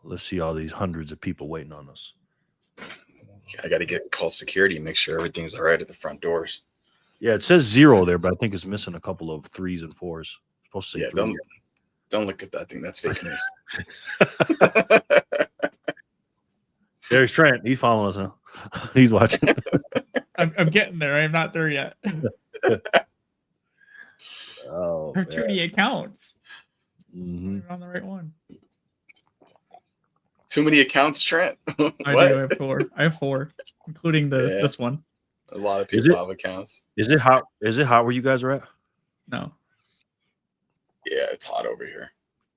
Let's see all these hundreds of people waiting on us. I got to call security and make sure everything's all right at the front doors. Yeah, it says 0 there, but I think it's missing a couple of 3s and 4s. It's supposed to say 3. Don't look at that thing. That's fake news. There's Trent. He's following us now. He's watching. I'm getting there. I'm not there yet. Oh, I have too many accounts. Mm-hmm. I'm on the right one. Too many accounts, Trent. I have 4. I have 4, including this one. A lot of people have accounts. Is it hot? Is it hot where you guys are at? No. Yeah, it's hot over here.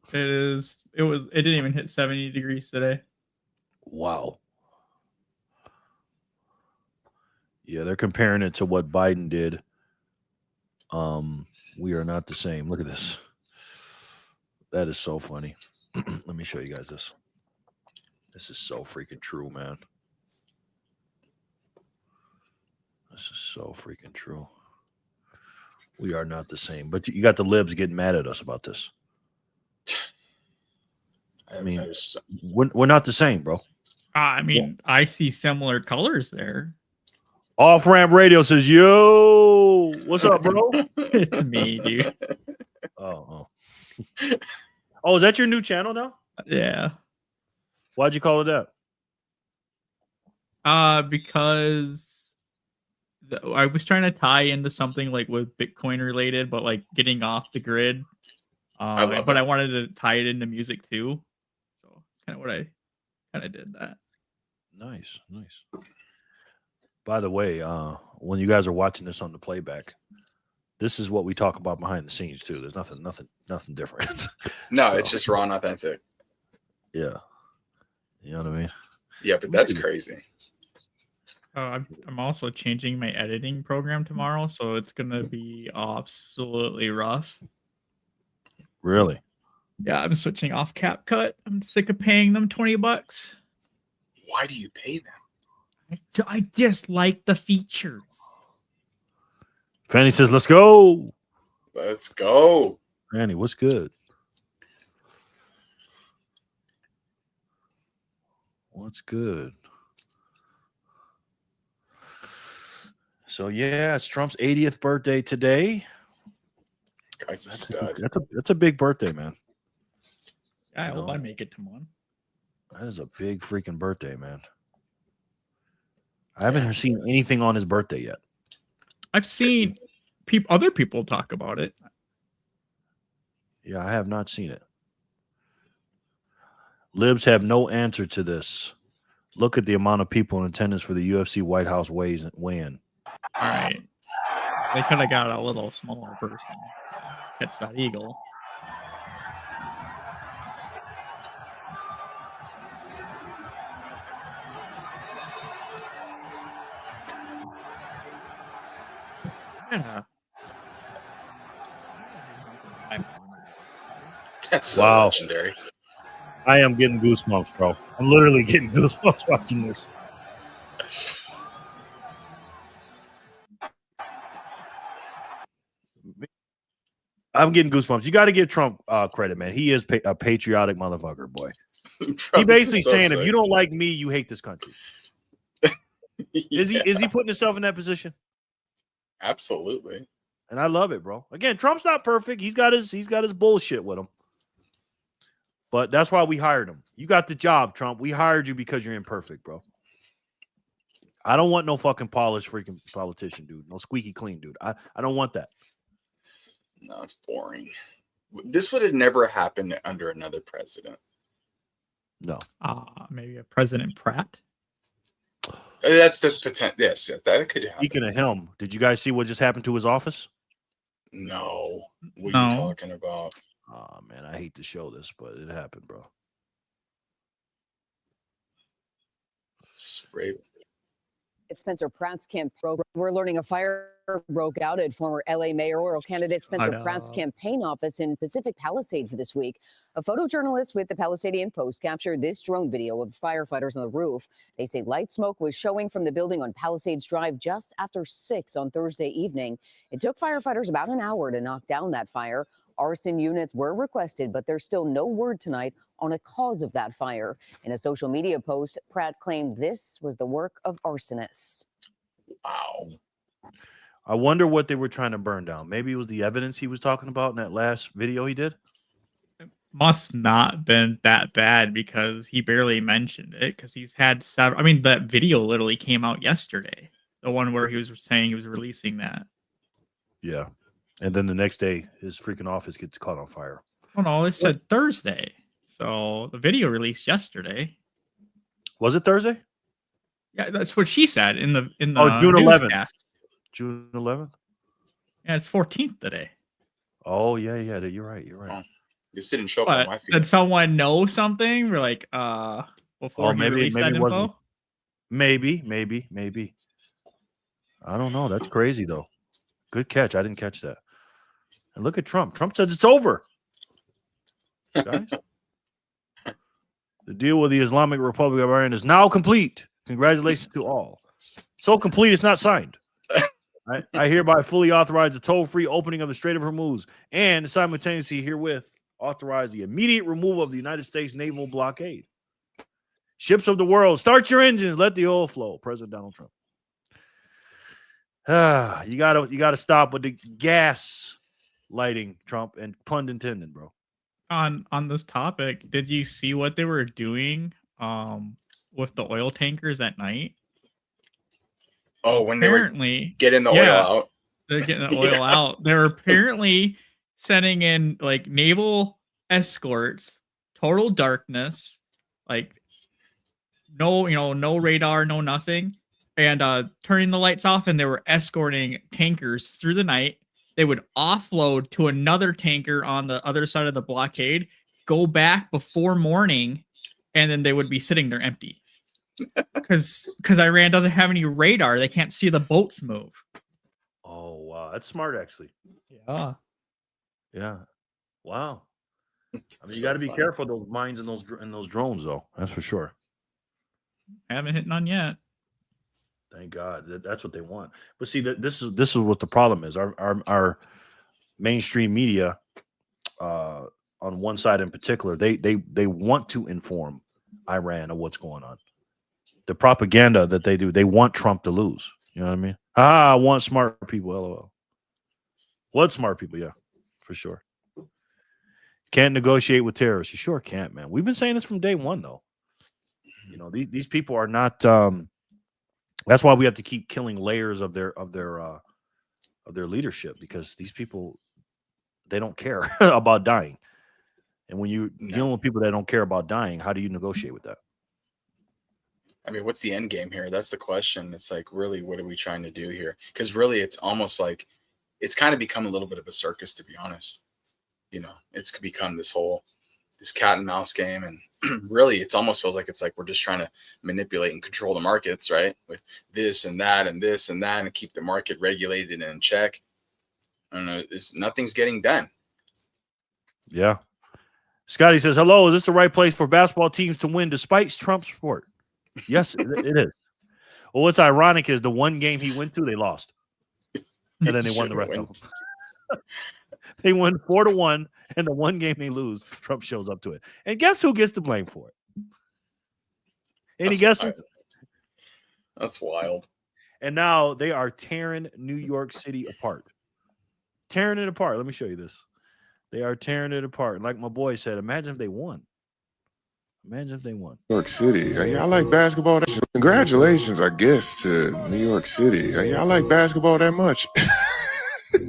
It is. It didn't even hit 70 degrees today. Wow. Yeah, they're comparing it to what Biden did. We are not the same. Look at this. That is so funny. Let me show you guys this. This is so freaking true, man. This is so freaking true. We are not the same. But you got the libs getting mad at us about this. I mean, we're not the same, bro. I mean, yeah. I see similar colors there. Off Ramp Radio says, "Yo, what's up, bro?" It's me, dude. Oh, is that your new channel now? Yeah. Why'd you call it that? Because I was trying to tie into something like with Bitcoin related, but like getting off the grid. I wanted to tie it into music too. So it's kind of what I kind of did that. Nice. By the way, when you guys are watching this on the playback, this is what we talk about behind the scenes too. There's nothing different. No, so, it's just raw and authentic. Yeah. You know what I mean? Yeah, but that's crazy. I'm also changing my editing program tomorrow, so it's gonna be absolutely rough. Really? Yeah, I'm switching off CapCut. I'm sick of paying them $20. Why do you pay them? I just like the features. Fanny says, "Let's go." Let's go. Fanny, what's good? What's good? So yeah, it's Trump's 80th birthday today. Guy's a stud. That's a big birthday, man. I hope I make it to one. That is a big freaking birthday, man. I haven't seen anything on his birthday yet. I've seen other people talk about it. Yeah, I have not seen it. Libs have no answer to this. Look at the amount of people in attendance for the UFC White House weigh-in. All right. They could have got a little smaller person. Catch that eagle. Yeah. That's so legendary. I am getting goosebumps, bro. I'm literally getting goosebumps watching this. I'm getting goosebumps. You got to give Trump credit, man. He is a patriotic motherfucker, boy. He basically saying, if you don't like me, you hate this country. Is he putting himself in that position? Absolutely. And I love it, bro. Again, Trump's not perfect. He's got his bullshit with him. But that's why we hired him. You got the job, Trump. We hired you because you're imperfect, bro. I don't want no fucking polished freaking politician, dude. No squeaky clean, dude. I don't want that. No, it's boring. This would have never happened under another president. No. Maybe a President Pratt. That's potential. Yes, that could happen. Speaking of him, did you guys see what just happened to his office? No. What are you talking about? Oh man, I hate to show this, but it happened, bro. Spray. At Spencer Pratt's campaign, we're learning a fire broke out at former LA mayoral candidate Spencer Pratt's campaign office in Pacific Palisades this week. A photojournalist with the Palasadian Post captured this drone video of firefighters on the roof. They say light smoke was showing from the building on Palisades Drive just after 6 on Thursday evening. It took firefighters about an hour to knock down that fire. arson units were requested, but there's still no word tonight on a cause of that fire. In a social media post, Pratt claimed this was the work of arsonists. Wow. I wonder what they were trying to burn down. Maybe it was the evidence he was talking about in that last video he did. Must not been that bad because he barely mentioned it because he's had several. I mean, that video literally came out yesterday. The one where he was saying he was releasing that. Yeah. And then the next day, his freaking office gets caught on fire. Oh no, it said Thursday. So the video released yesterday. Was it Thursday? Yeah, that's what she said in the June 11th. newscast. June 11th? Yeah, it's 14th today. Oh, yeah. You're right. Oh, this didn't show up on my feed. Did someone know something? We're like, before he released that info? Maybe. I don't know. That's crazy, though. Good catch. I didn't catch that. And look at Trump. Trump says it's over. Guys. The deal with the Islamic Republic of Iran is now complete. Congratulations to all. So complete, it's not signed. I hereby fully authorize the toll-free opening of the Strait of Hormuz and simultaneously herewith authorize the immediate removal of the United States naval blockade. Ships of the world, start your engines. Let the oil flow. President Donald Trump. You gotta stop with the gas lighting, Trump, and pun intended, bro. On this topic, did you see what they were doing with the oil tankers at night? Oh, when apparently, they were getting the oil out. They're getting the oil out. They're apparently sending in like naval escorts, total darkness, like no radar, no nothing, and turning the lights off, and they were escorting tankers through the night. They would offload to another tanker on the other side of the blockade, go back before morning, and then they would be sitting there empty. Because Iran doesn't have any radar. They can't see the boats move. Oh, wow. That's smart, actually. Yeah. Wow. I mean, you got to be careful of those mines and those drones, though. That's for sure. I haven't hit none yet. Thank God. That's what they want. But see, this is what the problem is. Our mainstream media, on one side in particular, they want to inform Iran of what's going on. The propaganda that they do, they want Trump to lose. You know what I mean? I want smart people. LOL. What smart people? Yeah, for sure. Can't negotiate with terrorists. You sure can't, man. We've been saying this from day one, though. You know, these people are not. That's why we have to keep killing layers of their leadership, because these people, they don't care about dying. And when you're dealing with people that don't care about dying, how do you negotiate with that? I mean, what's the end game here? That's the question. It's like, really, what are we trying to do here? Because really, it's almost like it's kind of become a little bit of a circus, to be honest. You know, it's become this cat and mouse game. And really, it almost feels like it's like we're just trying to manipulate and control the markets, right? With this and that and this and that, and keep the market regulated and in check. I don't know. Nothing's getting done. Yeah. Scotty says, hello, is this the right place for basketball teams to win despite Trump's support? Yes, it is. Well, what's ironic is the one game he went to, they lost. And then they won the rest of them. They won 4-1, and the one game they lose, Trump shows up to it. And guess who gets the blame for it? Any guesses? That's wild. And now they are tearing New York City apart. Tearing it apart. Let me show you this. They are tearing it apart. And like my boy said, imagine if they won. Imagine if they won. New York City. Y'all like basketball? Congratulations, I guess, to New York City. Y'all like basketball that much? We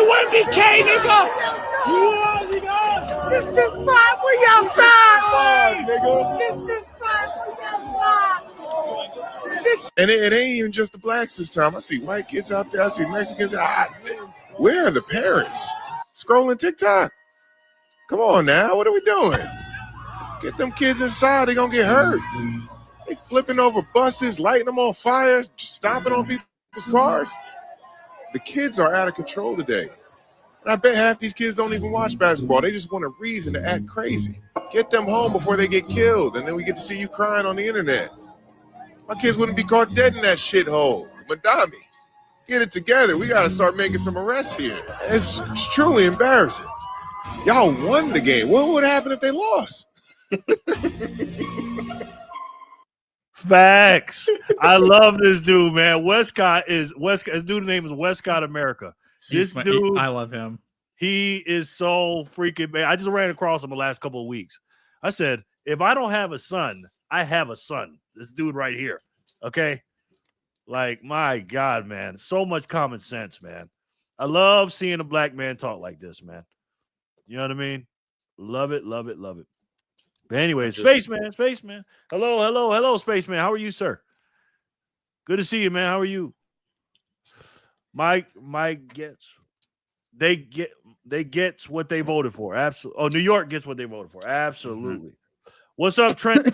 win BK, nigga! This is fun. We outside, nigga! This is fun. We outside! And it ain't even just the blacks this time. I see white kids out there. I see Mexicans. Where are the parents? Scrolling TikTok. Come on now. What are we doing? Get them kids inside. They're going to get hurt. They flipping over buses, lighting them on fire, stomping on people's cars. The kids are out of control today. And I bet half these kids don't even watch basketball. They just want a reason to act crazy. Get them home before they get killed, and then we get to see you crying on the internet. My kids wouldn't be caught dead in that shithole. Madami. Get it together. We got to start making some arrests here. It's truly embarrassing. Y'all won the game. What would happen if they lost? Facts. I love this dude, man. Westcott. His dude's name is Westcott America. Dude, I love him. He is so freaking man. I just ran across him the last couple of weeks. I said, if I don't have a son, I have a son. This dude right here. Okay. Like, my God, man. So much common sense, man. I love seeing a black man talk like this, man. You know what I mean? Love it, love it, love it. But anyway, Spaceman. Hello, Spaceman. How are you, sir? Good to see you, man. How are you? Mike gets they get what they voted for. Absolutely. Oh, New York gets what they voted for. Absolutely. Mm-hmm. What's up, Trent?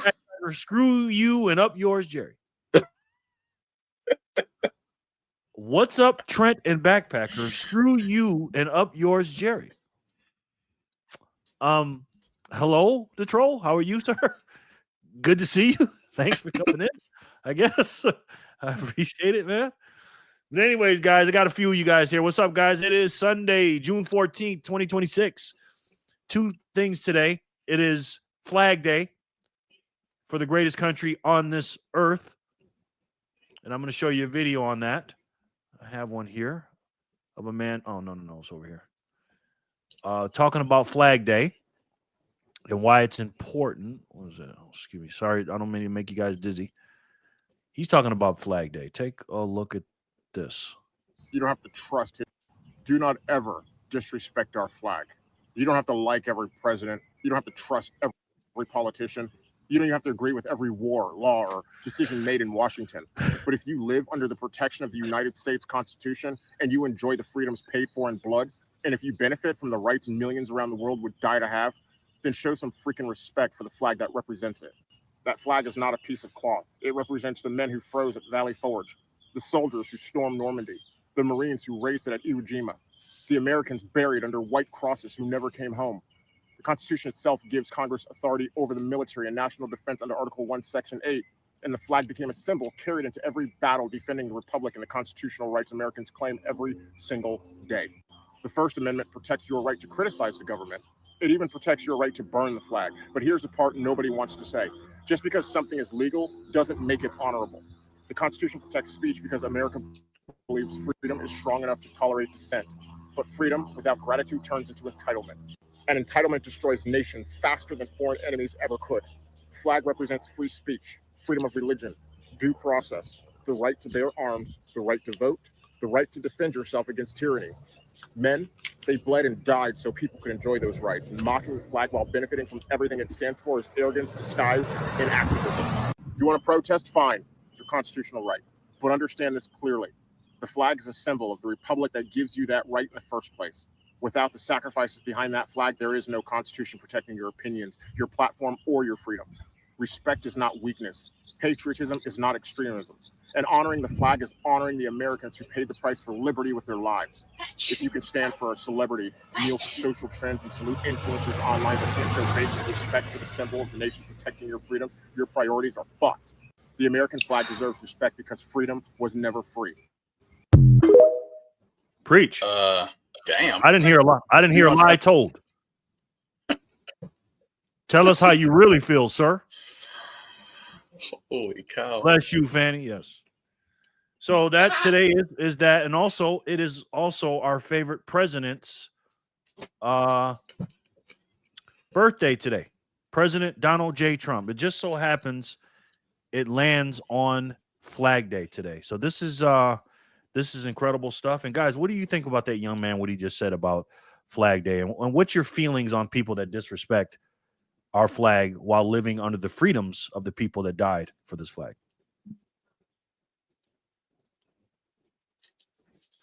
Screw you and up yours, Jerry. What's up, Trent and Backpacker? Screw you and up yours, Jerry. Hello, the troll. How are you, sir? Good to see you. Thanks for coming in. I guess I appreciate it, man. But anyways, guys, I got a few of you guys here. What's up, guys? It is Sunday, June 14th, 2026. Two things today. It is Flag Day for the greatest country on this earth. And I'm going to show you a video on that. I have one here of a man. Oh, no, it's over here. Talking about Flag Day and why it's important. What is it? Oh, excuse me. Sorry, I don't mean to make you guys dizzy. He's talking about Flag Day. Take a look at this. You don't have to trust it. Do not ever disrespect our flag. You don't have to like every president. You don't have to trust every politician. You don't even have to agree with every war, law, or decision made in Washington. But if you live under the protection of the United States Constitution and you enjoy the freedoms paid for in blood, and if you benefit from the rights millions around the world would die to have, then show some freaking respect for the flag that represents it. That flag is not a piece of cloth. It represents the men who froze at Valley Forge, the soldiers who stormed Normandy, the Marines who raised it at Iwo Jima, the Americans buried under white crosses who never came home. The Constitution itself gives Congress authority over the military and national defense under Article 1, Section 8, and the flag became a symbol carried into every battle defending the Republic and the constitutional rights Americans claim every single day. The First Amendment protects your right to criticize the government. It even protects your right to burn the flag. But here's the part nobody wants to say. Just because something is legal doesn't make it honorable. The Constitution protects speech because America believes freedom is strong enough to tolerate dissent. But freedom without gratitude turns into entitlement. And entitlement destroys nations faster than foreign enemies ever could. The flag represents free speech, freedom of religion, due process, the right to bear arms, the right to vote, the right to defend yourself against tyranny. Men, they bled and died so people could enjoy those rights. And mocking the flag while benefiting from everything it stands for is arrogance disguised in activism. If you want to protest, fine. It's your constitutional right. But understand this clearly. The flag is a symbol of the republic that gives you that right in the first place. Without the sacrifices behind that flag, there is no constitution protecting your opinions, your platform, or your freedom. Respect is not weakness. Patriotism is not extremism. And honoring the flag is honoring the Americans who paid the price for liberty with their lives. If you can stand for a celebrity, kneel for social trends, and salute influencers online but can't show basic respect for the symbol of the nation protecting your freedoms, your priorities are fucked. The American flag deserves respect because freedom was never free. Preach. Damn. I didn't hear a lie. I didn't hear a lie told. Tell us how you really feel, sir. Holy cow. Bless you, Fanny. Yes. So that today is that, and also it is also our favorite president's birthday today. President Donald J. Trump. It just so happens it lands on Flag Day today. So this is incredible stuff. And guys, what do you think about that young man, what he just said about Flag Day? And what's your feelings on people that disrespect our flag while living under the freedoms of the people that died for this flag?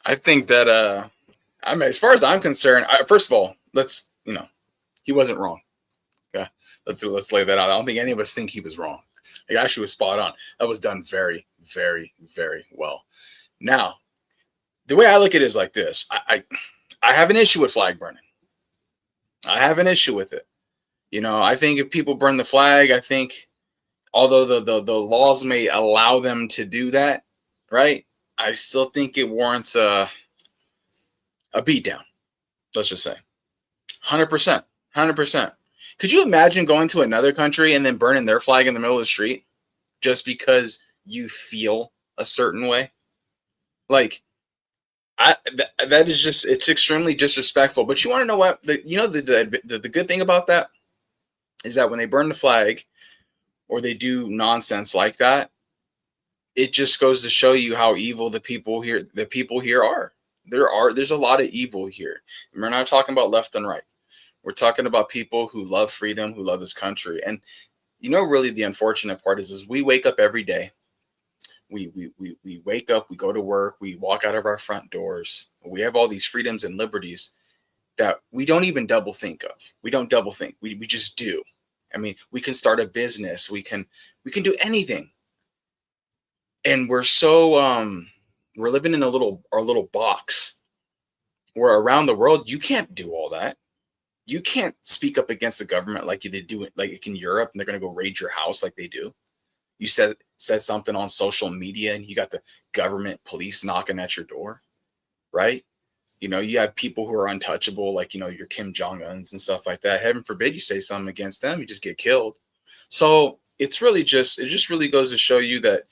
I think that, I mean, as far as I'm concerned, first of all, he wasn't wrong. Okay. Let's lay that out. I don't think any of us think he was wrong. He actually was spot on. That was done very, very, very well. Now, the way I look at it is like this. I have an issue with flag burning. I have an issue with it. You know, I think if people burn the flag, I think although the laws may allow them to do that, right? I still think it warrants a beatdown. Let's just say 100%. 100%. Could you imagine going to another country and then burning their flag in the middle of the street just because you feel a certain way? Like, that is just, it's extremely disrespectful. But you want to know what? The good thing about that is that when they burn the flag or they do nonsense like that, it just goes to show you how evil the people here are. There's a lot of evil here. And we're not talking about left and right. We're talking about people who love freedom, who love this country. And really the unfortunate part is we wake up every day. We wake up, we go to work, we walk out of our front doors. We have all these freedoms and liberties that we don't even double think of. We don't double think. We just do. I mean, we can start a business. We can do anything. And we're so we're living in our little box where around the world you can't do all that. You can't speak up against the government like they do it, like in Europe, and they're going to go raid your house like they do. You said something on social media and you got the government police knocking at your door, right? You have people who are untouchable, like, your Kim Jong-uns and stuff like that. Heaven forbid you say something against them, you just get killed. So it just really goes to show you that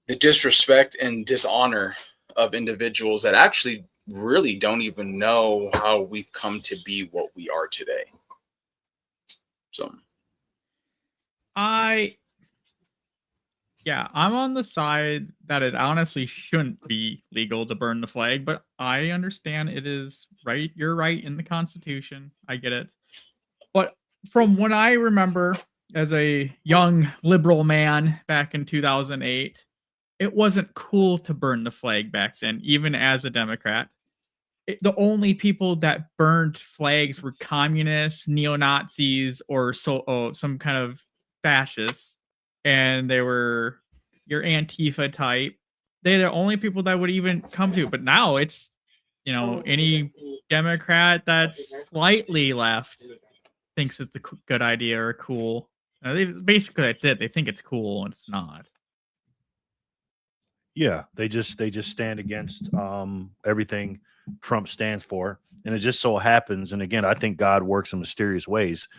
the disrespect and dishonor of individuals that actually really don't even know how we've come to be what we are today. So I'm on the side that it honestly shouldn't be legal to burn the flag, but I understand it is right. You're right in the Constitution. I get it. But from what I remember as a young liberal man back in 2008, it wasn't cool to burn the flag back then, even as a Democrat. The only people that burned flags were communists, neo-Nazis, or some kind of fascists, and they were your Antifa type. They're the only people that would even come to it. But now it's, any Democrat that's slightly left thinks it's a good idea or cool. Basically, that's it. They think it's cool, and it's not. Yeah, they just stand against everything Trump stands for, and it just so happens. And again, I think God works in mysterious ways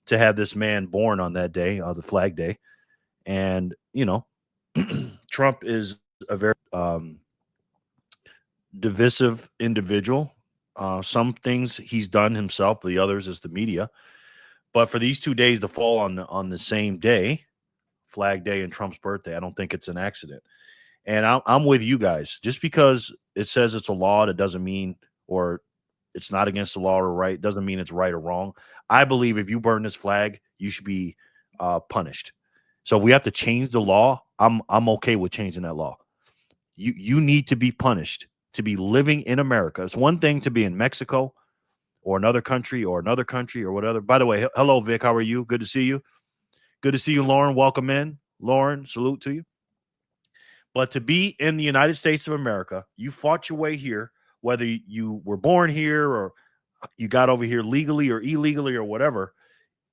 to have this man born on that day, the Flag Day. And Trump is a very divisive individual. Some things he's done himself, but the others is the media. But for these 2 days to fall on the same day, Flag Day and Trump's birthday, I don't think it's an accident. And I'm with you guys. Just because it says it's a law, that doesn't mean, or it's not against the law or right, doesn't mean it's right or wrong. I believe if you burn this flag, you should be punished. So if we have to change the law, I'm okay with changing that law. You need to be punished to be living in America. It's one thing to be in Mexico or another country or whatever. By the way, hello, Vic. How are you? Good to see you. Good to see you, Lauren. Welcome in. Lauren, salute to you. But to be in the United States of America, you fought your way here, whether you were born here or you got over here legally or illegally or whatever.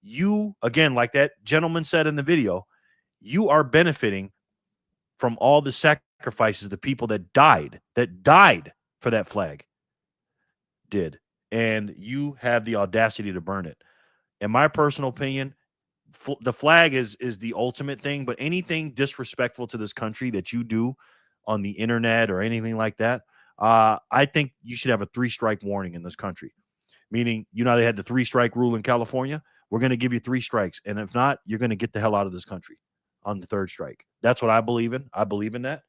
You, again, like that gentleman said in the video, you are benefiting from all the sacrifices the people that died for that flag did. And you have the audacity to burn it. In my personal opinion, the flag is the ultimate thing, but anything disrespectful to this country that you do on the internet or anything like that, I think you should have a 3-strike warning in this country. Meaning, they had the 3-strike rule in California. We're going to give you 3 strikes. And if not, you're going to get the hell out of this country on the 3rd strike. That's what I believe in. I believe in that.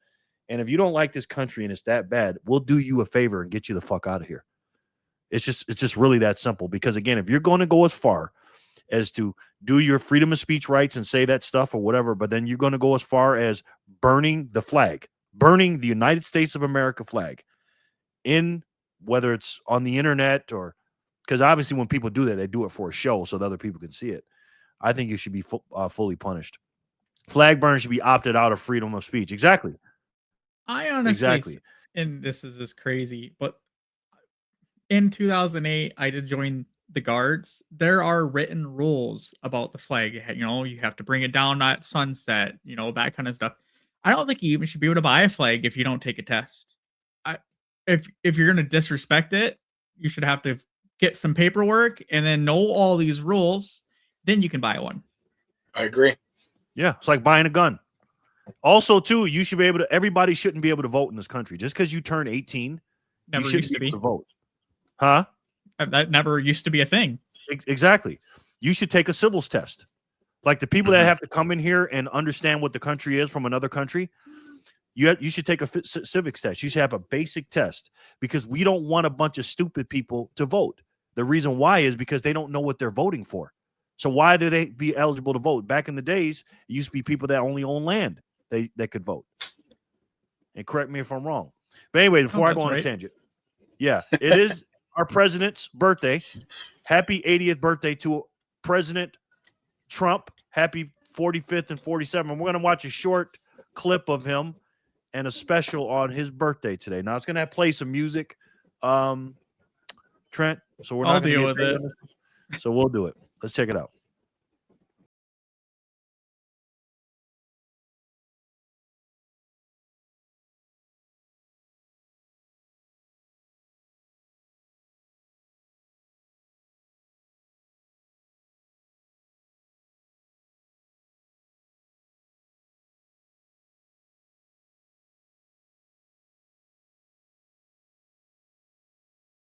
And if you don't like this country and it's that bad, we'll do you a favor and get you the fuck out of here. It's just really that simple. Because again, if you're going to go as far as to do your freedom of speech rights and say that stuff or whatever, but then you're going to go as far as burning the flag, burning the United States of America flag in, whether it's on the internet or, because obviously when people do that, they do it for a show so that other people can see it. I think you should be fully punished. Flag burning should be opted out of freedom of speech. Exactly. I honestly, and this is crazy, but in 2008, I did join the Guards. There are written rules about the flag. You have to bring it down at sunset, that kind of stuff. I don't think you even should be able to buy a flag if you don't take a test. If you're going to disrespect it, you should have to get some paperwork and then know all these rules. Then you can buy one. I agree. Yeah, it's like buying a gun. Also, too, you should be able to. Everybody shouldn't be able to vote in this country. Just because you turn 18, Never you shouldn't used to be be. able to vote. Huh? That never used to be a thing. Exactly. You should take a civils test. Like the people that have to come in here and understand what the country is from another country, you should take a civics test. You should have a basic test because we don't want a bunch of stupid people to vote. The reason why is because they don't know what they're voting for. So why do they be eligible to vote? Back in the days, it used to be people that only own land they could vote. And correct me if I'm wrong. But anyway, before I go on a tangent, yeah, it is our president's birthday. Happy 80th birthday to President Trump. Happy 45th and 47th. We're going to watch a short clip of him and a special on his birthday today. Now it's going to play some music, Trent. So we're not I'll going deal to with it. So we'll do it. Let's check it out.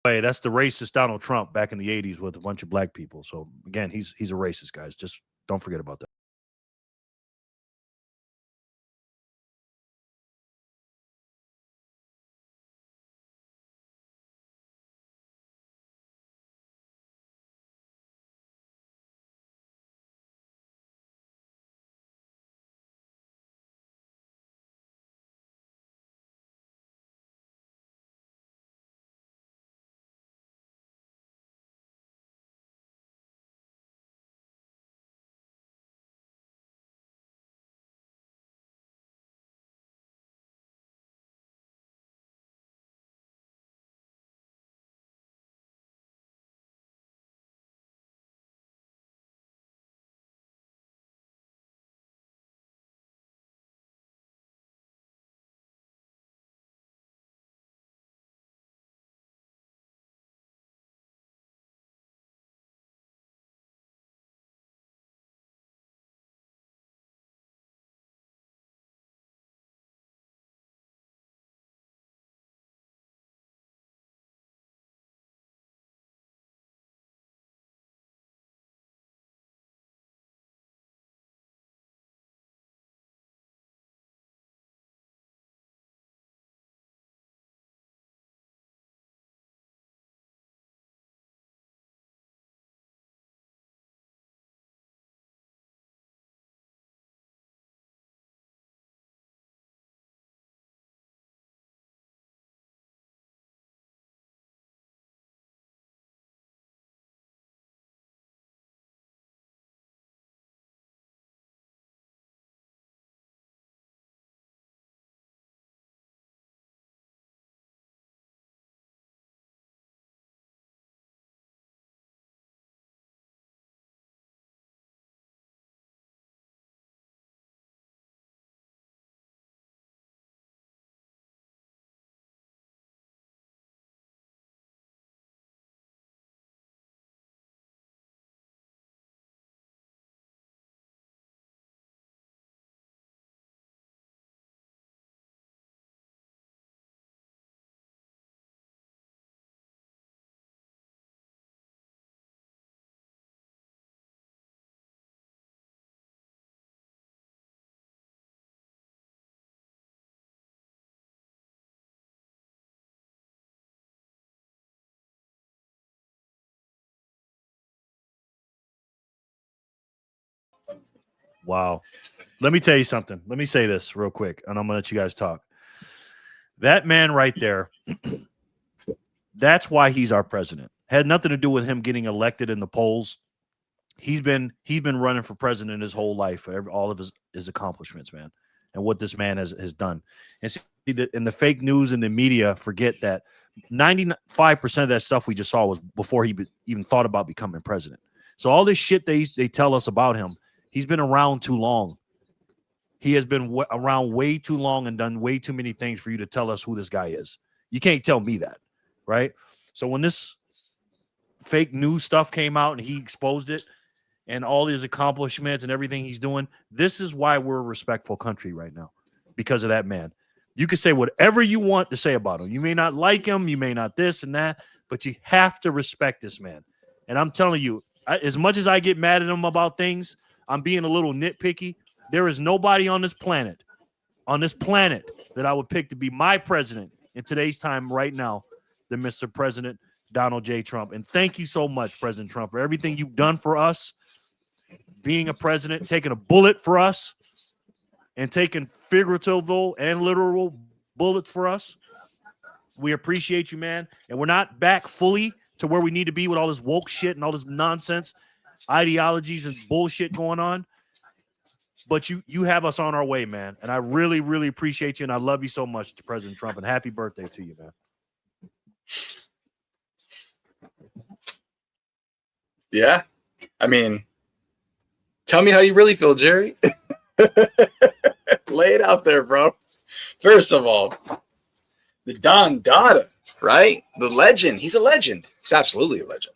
Hey, that's the racist Donald Trump back in the 80s with a bunch of black people. So again, he's a racist, guys. Just don't forget about that. Wow. Let me tell you something. Let me say this real quick, and I'm going to let you guys talk. That man right there, that's why he's our president. Had nothing to do with him getting elected in the polls. He's been running for president his whole life for all of his accomplishments, man, and what this man has done. And the fake news and the media forget that 95% of that stuff we just saw was before he even thought about becoming president. So all this shit they tell us about him, he's been around too long. he has been around way too long and done way too many things for you to tell us who this guy is. You can't tell me that, right? So when this fake news stuff came out and he exposed it and all his accomplishments and everything he's doing, this is why we're a respectful country right now, because of that man. You can say whatever you want to say about him. You may not like him, you may not this and that, but you have to respect this man. And I'm telling you, as much as I get mad at him about things, I'm being a little nitpicky. There is nobody on this planet that I would pick to be my president in today's time right now than Mr. President Donald J. Trump. And thank you so much, President Trump, for everything you've done for us, being a president, taking a bullet for us, and taking figurative and literal bullets for us. We appreciate you, man. And we're not back fully to where we need to be with all this woke shit and all this nonsense, ideologies and bullshit going on. But you have us on our way, man. And I really, really appreciate you. And I love you so much, President Trump. And happy birthday to you, man. Yeah. I mean, tell me how you really feel, Jerry. Lay it out there, bro. First of all, the Don Dada, right? The legend. He's a legend. He's absolutely a legend.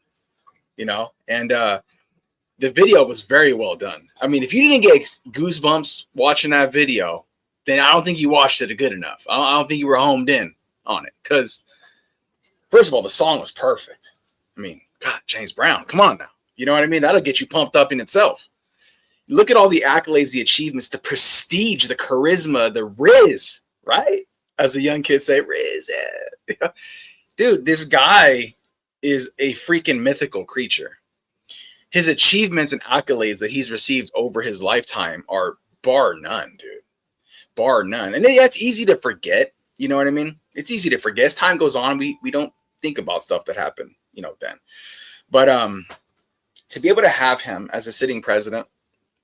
You know, and the video was very well done. I mean, if you didn't get goosebumps watching that video, then I don't think you watched it good enough. I don't think you were homed in on it. Because, first of all, the song was perfect. I mean, God, James Brown, come on now. You know what I mean? That'll get you pumped up in itself. Look at all the accolades, the achievements, the prestige, the charisma, the Riz, right? As the young kids say, Riz. Yeah. Dude, this guy is a freaking mythical creature. His achievements and accolades that he's received over his lifetime are bar none, dude. Bar none. And that's easy to forget. You know what I mean? It's easy to forget. As time goes on, we don't think about stuff that happened, you know, then. But to be able to have him as a sitting president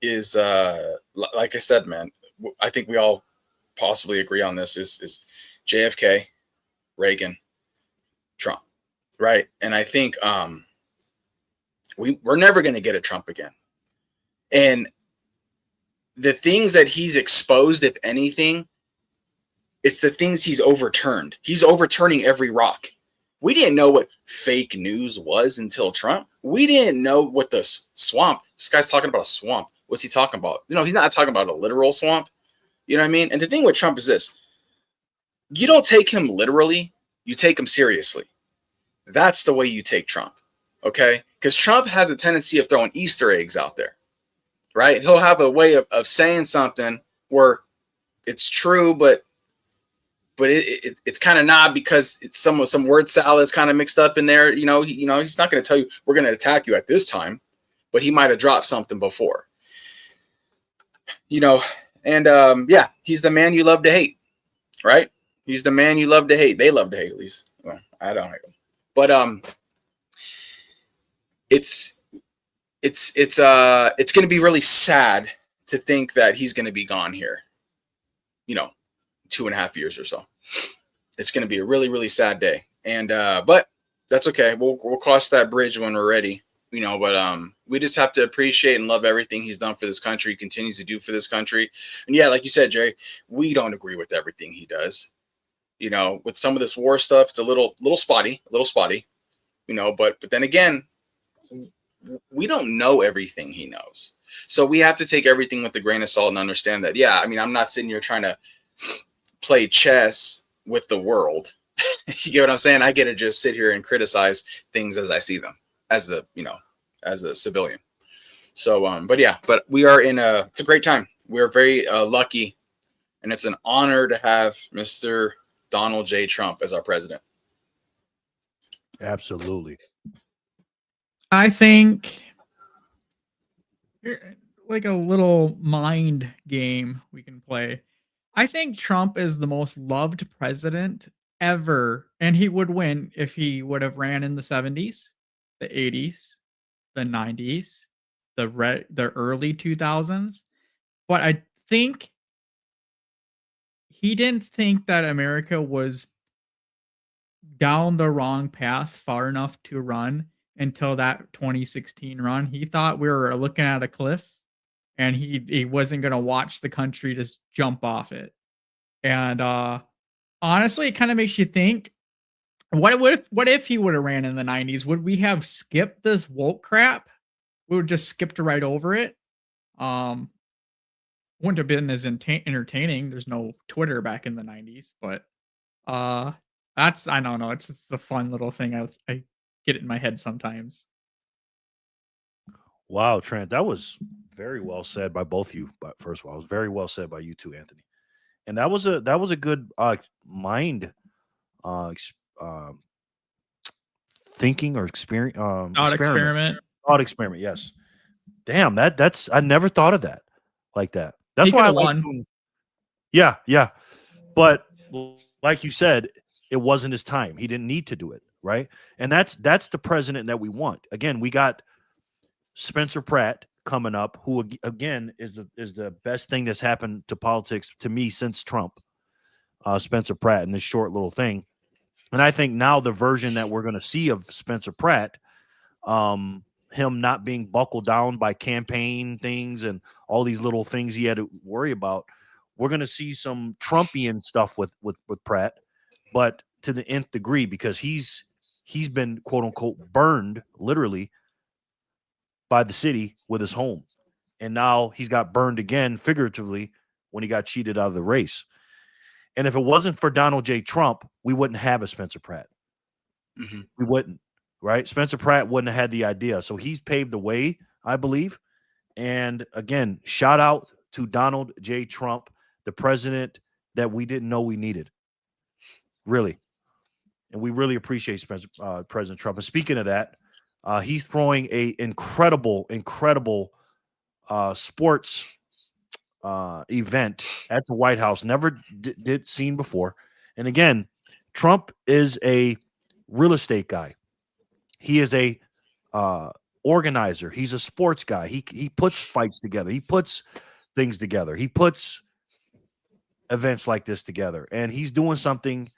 is, like I said, man, I think we all possibly agree on this, is JFK, Reagan, Trump, right? And I think we're never going to get a Trump again. And the things that he's exposed, if anything, it's the things he's overturned. He's overturning every rock. We didn't know what fake news was until Trump. We didn't know what the swamp. This guy's talking about a swamp. What's he talking about? You know, he's not talking about a literal swamp. You know what I mean? And the thing with Trump is this. You don't take him literally. You take him seriously. That's the way you take Trump. Okay? Because Trump has a tendency of throwing Easter eggs out there. Right? He'll have a way of saying something where it's true, but it's kind of not, because it's some word salad kind of mixed up in there. You know, he's not going to tell you we're going to attack you at this time, but he might have dropped something before. You know, and yeah, he's the man you love to hate, right? He's the man you love to hate. They love to hate, at least. Well, I don't hate him, but it's going to be really sad to think that he's going to be gone here. You know, 2.5 years or so. It's going to be a really, really sad day. And but that's okay. We'll cross that bridge when we're ready. You know, but we just have to appreciate and love everything he's done for this country, he continues to do for this country. And yeah, like you said, Jerry, we don't agree with everything he does. You know, with some of this war stuff, it's a little spotty, you know, but then again, we don't know everything he knows. So we have to take everything with a grain of salt and understand that, yeah, I mean, I'm not sitting here trying to play chess with the world. You get what I'm saying? I get to just sit here and criticize things as I see them as a civilian. So, but we are it's a great time. We're very lucky, and it's an honor to have Mr. Donald J. Trump as our president. Absolutely. I think like a little mind game we can play. I think Trump is the most loved president ever, and he would win if he would have ran in the 70s, the 80s, the 90s, the early 2000s. But I think he didn't think that America was down the wrong path far enough to run until that 2016 run. He thought we were looking at a cliff, and he wasn't going to watch the country just jump off it. And honestly, it kind of makes you think, what if he would have ran in the 90s? Would we have skipped this woke crap? We would just skipped right over it. Wouldn't have been as entertaining. There's no Twitter back in the 90s, but that's, I don't know. It's just a fun little thing. I get it in my head sometimes. Wow, Trent, that was very well said by both of you. But first of all, it was very well said by you too, Anthony. And that was a good mind thinking or experience Experiment. thought experiment. Yes. Damn, that's I never thought of that like that. That's why I like doing. Yeah, yeah. But like you said, it wasn't his time. He didn't need to do it, right? And that's the president that we want. Again, we got Spencer Pratt coming up, who again is the best thing that's happened to politics to me since Trump. Spencer Pratt in this short little thing. And I think now the version that we're going to see of Spencer Pratt, him not being buckled down by campaign things and all these little things he had to worry about, we're going to see some Trumpian stuff with Pratt, but to the nth degree, because he's been quote unquote burned literally by the city with his home. And now he's got burned again figuratively when he got cheated out of the race. And if it wasn't for Donald J. Trump, we wouldn't have a Spencer Pratt. Mm-hmm. We wouldn't, right? Spencer Pratt wouldn't have had the idea. So he's paved the way, I believe. And again, shout out to Donald J. Trump, the president that we didn't know we needed. Really. And we really appreciate President Trump. And speaking of that, he's throwing a incredible sports event at the White House. Never did seen before. And again, Trump is a real estate guy. He is a organizer. He's a sports guy. He puts fights together. He puts things together. He puts events like this together. And he's doing something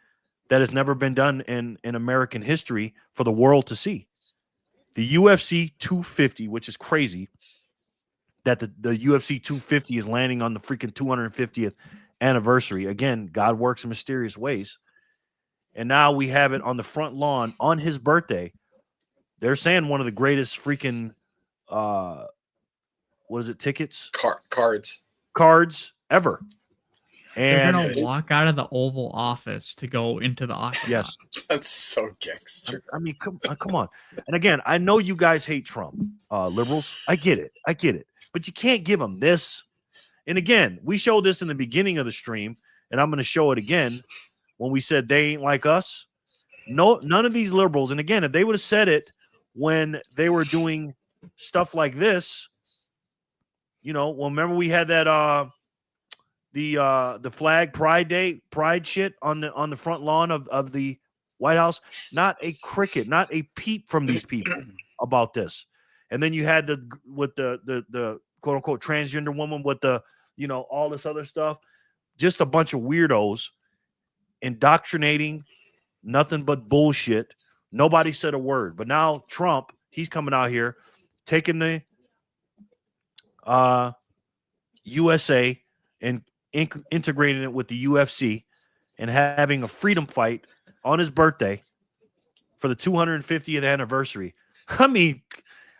that has never been done in American history for the world to see. The UFC 250, which is crazy that the UFC 250 is landing on the freaking 250th anniversary. Again, God works in mysterious ways. And now we have it on the front lawn on his birthday. They're saying one of the greatest freaking, what is it, tickets? Cards ever. And they're going to walk out of the Oval Office to go into the octagon. Yes. That's so gangster. I mean, come on. And again, I know you guys hate Trump, liberals. I get it. But you can't give him this. And again, we showed this in the beginning of the stream, and I'm going to show it again when we said they ain't like us. No, none of these liberals. And again, if they would have said it when they were doing stuff like this, you know, well, remember we had that the flag pride shit on the front lawn of the White House. Not a cricket, not a peep from these people about this. And then you had the quote unquote transgender woman with the, you know, all this other stuff. Just a bunch of weirdos indoctrinating, nothing but bullshit. Nobody said a word. But now Trump, he's coming out here taking the USA and integrating it with the UFC and having a freedom fight on his birthday for the 250th anniversary. I mean,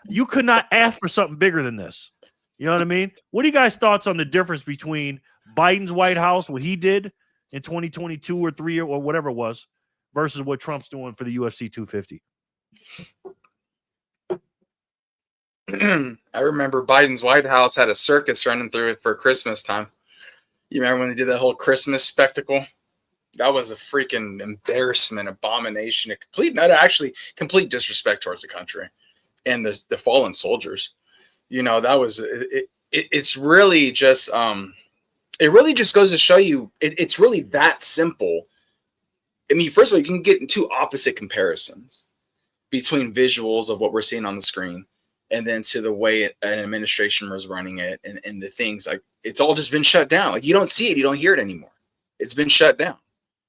you could not ask for something bigger than this. You know what I mean? What are you guys' thoughts on the difference between Biden's White House, what he did in 2022 or 3 or whatever it was, versus what Trump's doing for the UFC 250? I remember Biden's White House had a circus running through it for Christmas time. You remember when they did that whole Christmas spectacle? That was a freaking embarrassment, abomination, complete disrespect towards the country and the fallen soldiers. You know, that was it's really just it really just goes to show you it's really that simple. I mean, first of all, you can get into opposite comparisons between visuals of what we're seeing on the screen and then to the way an administration was running it and the things like it's all just been shut down. Like you don't see it, you don't hear it anymore. It's been shut down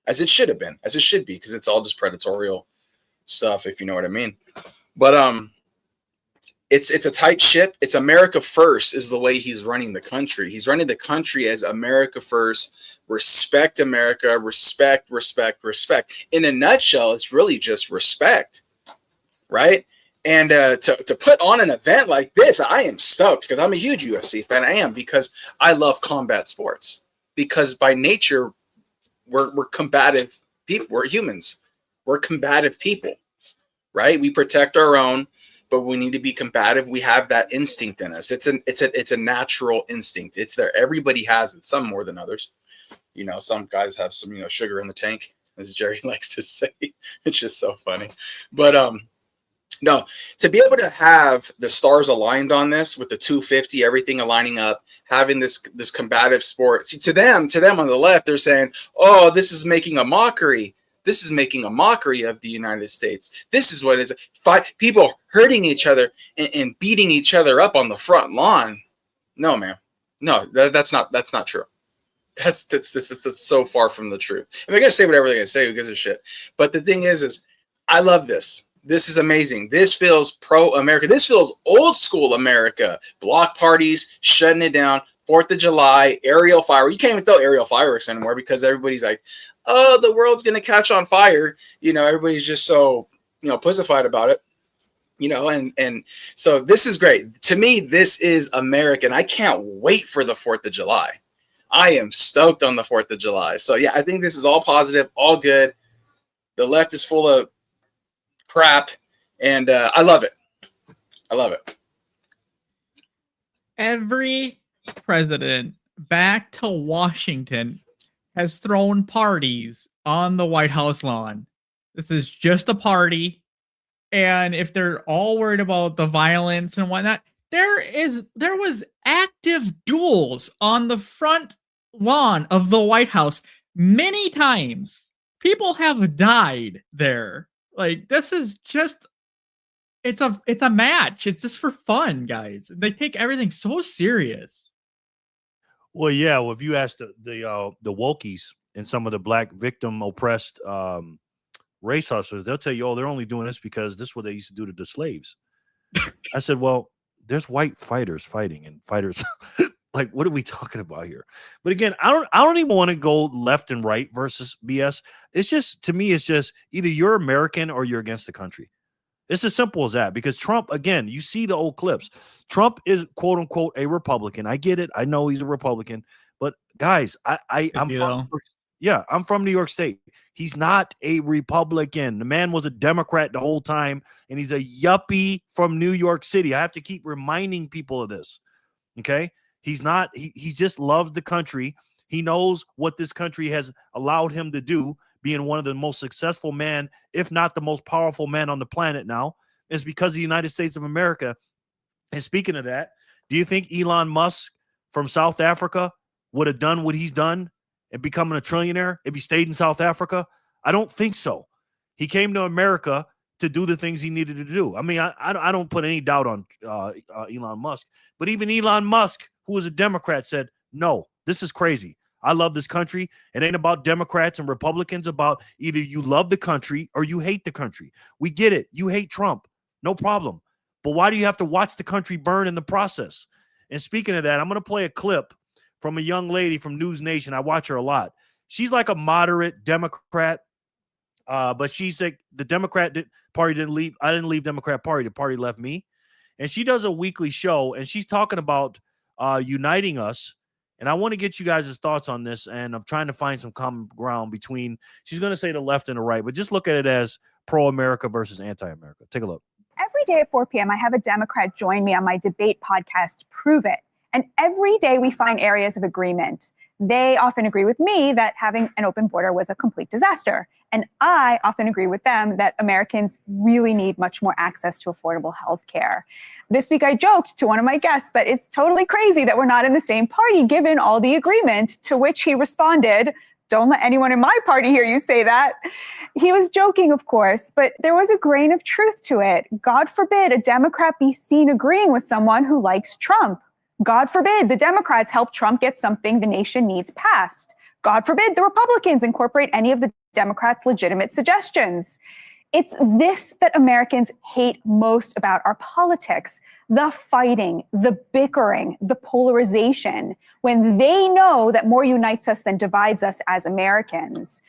as it should have been, as it should be, because it's all just predatorial stuff, if you know what I mean. But it's a tight ship. It's America first is the way he's running the country. He's running the country as America first. Respect America, respect, respect, respect. In a nutshell, it's really just respect, right? And to put on an event like this, I am stoked because I'm a huge UFC fan. I am, because I love combat sports. Because by nature, we're combative people. We're humans. We're combative people, right? We protect our own, but we need to be combative. We have that instinct in us. It's a natural instinct. It's there. Everybody has it. Some more than others. You know, some guys have some, you know, sugar in the tank, as Jerry likes to say. It's just so funny. But no, to be able to have the stars aligned on this with the 250, everything aligning up, having this combative sport. See, to them on the left, they're saying, "Oh, this is making a mockery. This is making a mockery of the United States. This is what it's people hurting each other and beating each other up on the front lawn." No, man, no, that's not true. That's so far from the truth. And they're gonna say whatever they're gonna say. Who gives a shit? But the thing is I love this. This is amazing. This feels pro-America. This feels old school America. Block parties, shutting it down. 4th of July, aerial fire. You can't even throw aerial fireworks anymore because everybody's like, "Oh, the world's gonna catch on fire." You know, everybody's just so, you know, pussified about it. You know, and so this is great. To me, this is American. I can't wait for the 4th of July. I am stoked on the 4th of July. So yeah, I think this is all positive, all good. The left is full of crap, and I love it. I love it. Every president back to Washington has thrown parties on the White House lawn. This is just a party. And if they're all worried about the violence and whatnot, there was active duels on the front lawn of the White House many times. People have died there. Like, this is just, it's a match. It's just for fun, guys. They take everything so serious. Well, yeah. Well, if you ask the wokies and some of the black victim oppressed race hustlers, they'll tell you, "Oh, they're only doing this because this is what they used to do to the slaves." I said, "Well, there's white fighters fighting and fighters." Like, what are we talking about here? But again, I don't even want to go left and right versus BS. It's just, to me, it's just either you're American or you're against the country. It's as simple as that. Because Trump, again, you see the old clips. Trump is quote unquote a Republican. I get it. I know he's a Republican. But guys, I'm from New York State. He's not a Republican. The man was a Democrat the whole time, and he's a yuppie from New York City. I have to keep reminding people of this. Okay? He's not, he just loves the country. He knows what this country has allowed him to do, being one of the most successful men, if not the most powerful man on the planet now. It's because of the United States of America. And speaking of that, do you think Elon Musk from South Africa would have done what he's done and becoming a trillionaire if he stayed in South Africa? I don't think so. He came to America to do the things he needed to do. I mean, I don't put any doubt on Elon Musk, but even Elon Musk, who was a Democrat, said, "No, this is crazy. I love this country. It ain't about Democrats and Republicans. About either you love the country or you hate the country. We get it. You hate Trump. No problem. But why do you have to watch the country burn in the process?" And speaking of that, I'm going to play a clip from a young lady from News Nation. I watch her a lot. She's like a moderate Democrat, but she's like, the Democrat party didn't leave. I didn't leave Democrat party. The party left me. And she does a weekly show, and she's talking about uniting us. And I want to get you guys' thoughts on this, and I'm trying to find some common ground between, she's going to say the left and the right, but just look at it as pro-America versus anti-America. Take a look. Every day at 4 p.m., I have a Democrat join me on my debate podcast, Prove It. And every day we find areas of agreement. They often agree with me that having an open border was a complete disaster. And I often agree with them that Americans really need much more access to affordable health care. This week, I joked to one of my guests that it's totally crazy that we're not in the same party, given all the agreement, to which he responded, "Don't let anyone in my party hear you say that." He was joking, of course, but there was a grain of truth to it. God forbid a Democrat be seen agreeing with someone who likes Trump. God forbid the Democrats help Trump get something the nation needs passed. God forbid the Republicans incorporate any of the Democrats' legitimate suggestions. It's this that Americans hate most about our politics: the fighting, the bickering, the polarization, when they know that more unites us than divides us as Americans.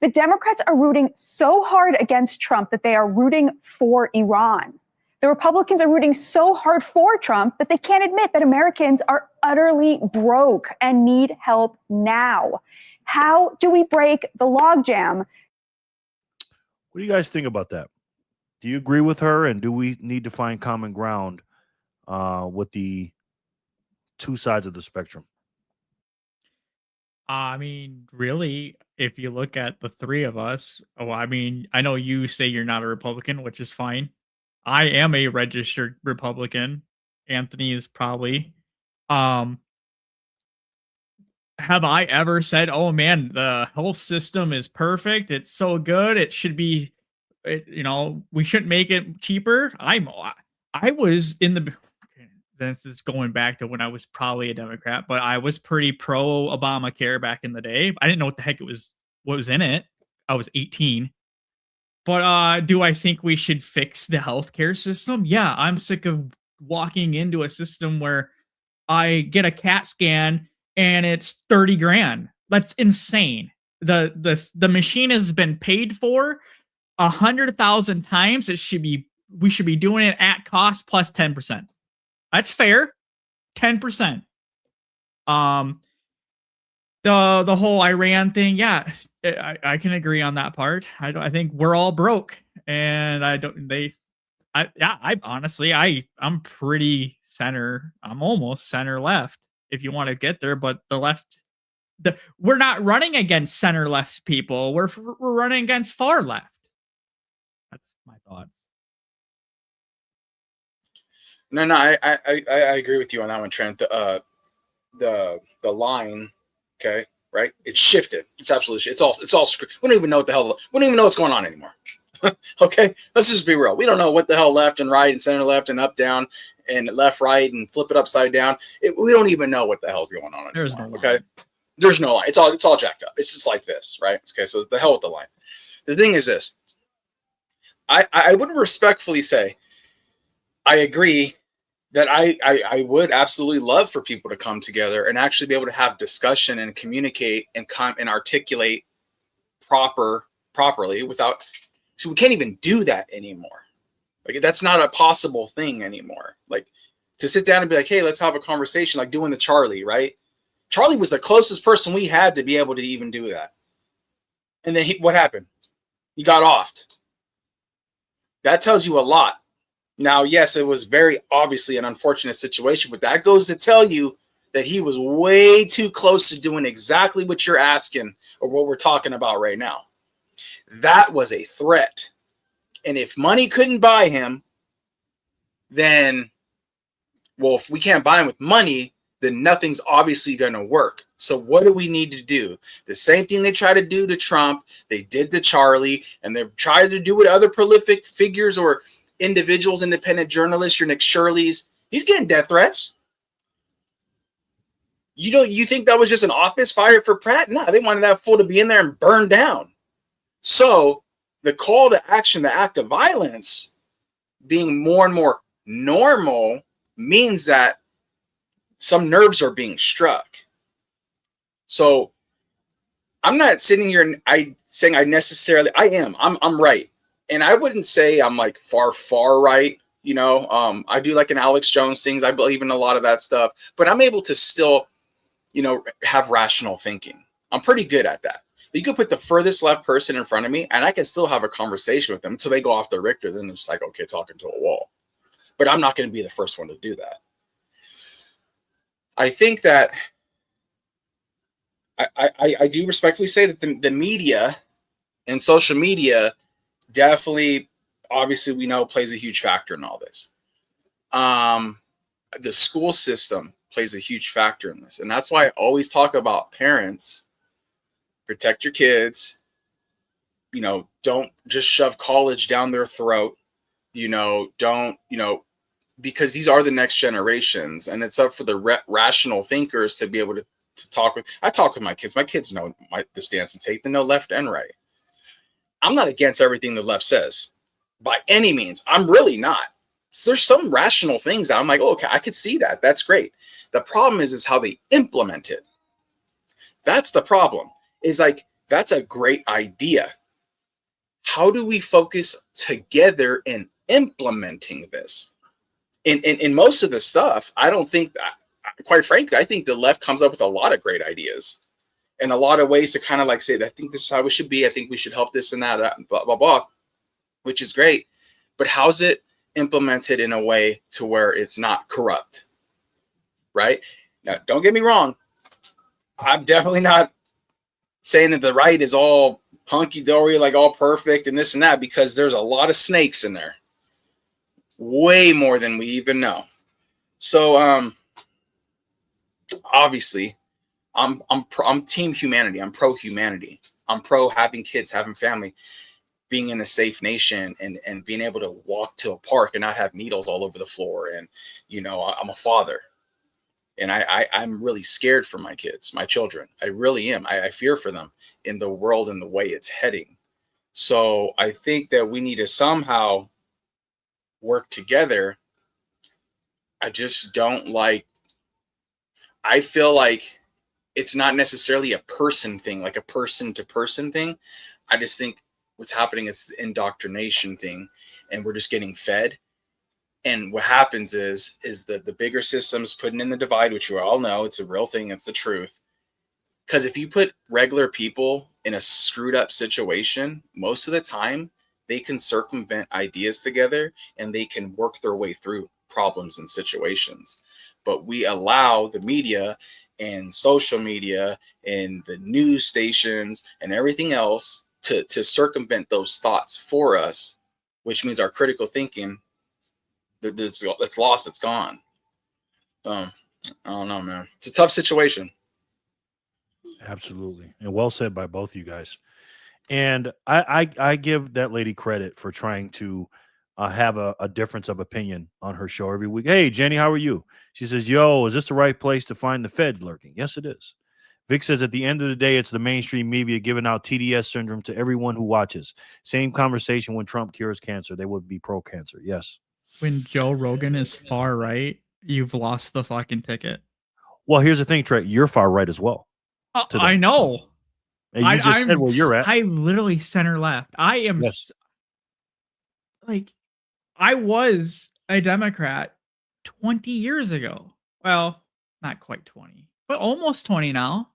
The Democrats are rooting so hard against Trump that they are rooting for Iran. The Republicans are rooting so hard for Trump that they can't admit that Americans are utterly broke and need help now. How do we break the logjam? What do you guys think about that? Do you agree with her? And do we need to find common ground with the two sides of the spectrum? I mean, really, if you look at the three of us, I mean, I know you say you're not a Republican, which is fine. I am a registered Republican. Anthony is probably. Have I ever said, "Oh man, the health system is perfect. It's so good. It should be, we shouldn't make it cheaper." I was in the. This is going back to when I was probably a Democrat, but I was pretty pro Obamacare back in the day. I didn't know what the heck what was in it. I was 18. But do I think we should fix the healthcare system? Yeah, I'm sick of walking into a system where I get a CAT scan and it's 30 grand. That's insane. The machine has been paid for 100,000 times. We should be doing it at cost plus 10%. That's fair. 10%. The whole Iran thing, yeah, I can agree on that part. I think we're all broke, and I'm pretty center. I'm almost center left if you want to get there, but the left, we're not running against center left people. We're running against far left. That's my thoughts. No, I agree with you on that one, Trent. The line, okay, right? It's shifted. It's absolutely it's all screwed. We don't even know what the hell. We don't even know what's going on anymore. Okay, let's just be real. We don't know what the hell left and right and center left and up down and left right and flip it upside down. We don't even know what the hell's going on anymore. There's no line. Okay, there's no line. It's all jacked up. It's just like this, right? Okay, so the hell with the line. The thing is this. I would respectfully say I agree that I would absolutely love for people to come together and actually be able to have discussion and communicate and articulate properly without. So we can't even do that anymore. Like, that's not a possible thing anymore. Like, to sit down and be like, hey, let's have a conversation, like doing the Charlie, right? Charlie was the closest person we had to be able to even do that. And then what happened? He got offed. That tells you a lot. Now, yes, it was very obviously an unfortunate situation, but that goes to tell you that he was way too close to doing exactly what you're asking or what we're talking about right now. That was a threat. And if money couldn't buy him, then, well, if we can't buy him with money, then nothing's obviously going to work. So what do we need to do? The same thing they try to do to Trump, they did to Charlie, and they've tried to do with other prolific figures or individuals, independent journalists, your Nick Shirley's. He's getting death threats. You think that was just an office fire for Pratt? No, they wanted that fool to be in there and burn down. So the call to action, the act of violence being more and more normal means that some nerves are being struck. So I'm not sitting here and saying I am. I'm right. And I wouldn't say I'm like far right. I do like an Alex Jones things. I believe in a lot of that stuff, but I'm able to still, have rational thinking. I'm pretty good at that. You could put the furthest left person in front of me and I can still have a conversation with them until they go off the Richter. Then it's like, okay, talking to a wall, but I'm not going to be the first one to do that. I think that I do respectfully say that the media and social media definitely, obviously, we know plays a huge factor in all this. The school system plays a huge factor in this. And that's why I always talk about parents, protect your kids, don't just shove college down their throat, don't, because these are the next generations, and it's up for the rational thinkers to be able to talk with. I talk with my kids. My kids know the stance and take. They know left and right. I'm not against everything the left says by any means. I'm really not. So there's some rational things that I'm like, oh, okay, I could see that. That's great. The problem is how they implement it. That's the problem. Is like, that's a great idea. How do we focus together in implementing this? In most of the stuff, I don't think that, quite frankly, I think the left comes up with a lot of great ideas and a lot of ways to kind of like say, I think this is how it should be. I think we should help this and that, blah, blah, blah, which is great. But how's it implemented in a way to where it's not corrupt? Right? Now, don't get me wrong. I'm definitely not saying that the right is all hunky-dory, like all perfect and this and that, because there's a lot of snakes in there. Way more than we even know. So obviously I'm team humanity. I'm pro humanity. I'm pro having kids, having family, being in a safe nation, and being able to walk to a park and not have needles all over the floor. And you know, I'm a father, and I'm really scared for my kids, my children. I really am. I fear for them in the world and the way it's heading. So I think that we need to somehow work together. I just don't like, I feel like it's not necessarily a person thing, like a person to person thing. I just think what's happening is the indoctrination thing, and we're just getting fed. And what happens is that the bigger systems putting in the divide, which we all know, it's a real thing. It's the truth. Because if you put regular people in a screwed up situation, most of the time they can circumvent ideas together and they can work their way through problems and situations. But we allow the media and social media and the news stations and everything else to circumvent those thoughts for us, which means our critical thinking, it's lost, it's gone. I don't know, man. It's a tough situation. Absolutely. And well said by both you guys. And I give that lady credit for trying to have a difference of opinion on her show every week. Hey, Jenny, how are you? She says, yo, is this the right place to find the Fed lurking? Yes, it is. Vic says, at the end of the day, it's the mainstream media giving out TDS syndrome to everyone who watches. Same conversation when Trump cures cancer. They would be pro-cancer. Yes. When Joe Rogan is far right, you've lost the fucking ticket. Well, here's the thing, Trey. You're far right as well. I know. And you just said where you're at. I'm literally center left. I am like, I was a Democrat 20 years ago. Well, not quite 20, but almost 20 now.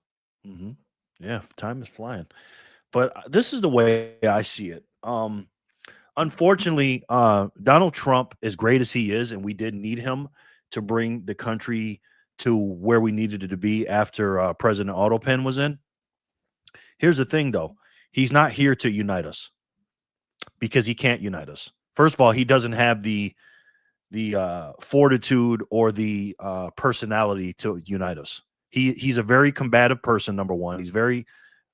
Mm-hmm. Yeah, time is flying. But this is the way I see it. Unfortunately, Donald Trump, as great as he is, and we did need him to bring the country to where we needed it to be after President Autopen was in. Here's the thing, though. He's not here to unite us because he can't unite us. First of all, he doesn't have the fortitude or the personality to unite us. He's a very combative person, number one. He's very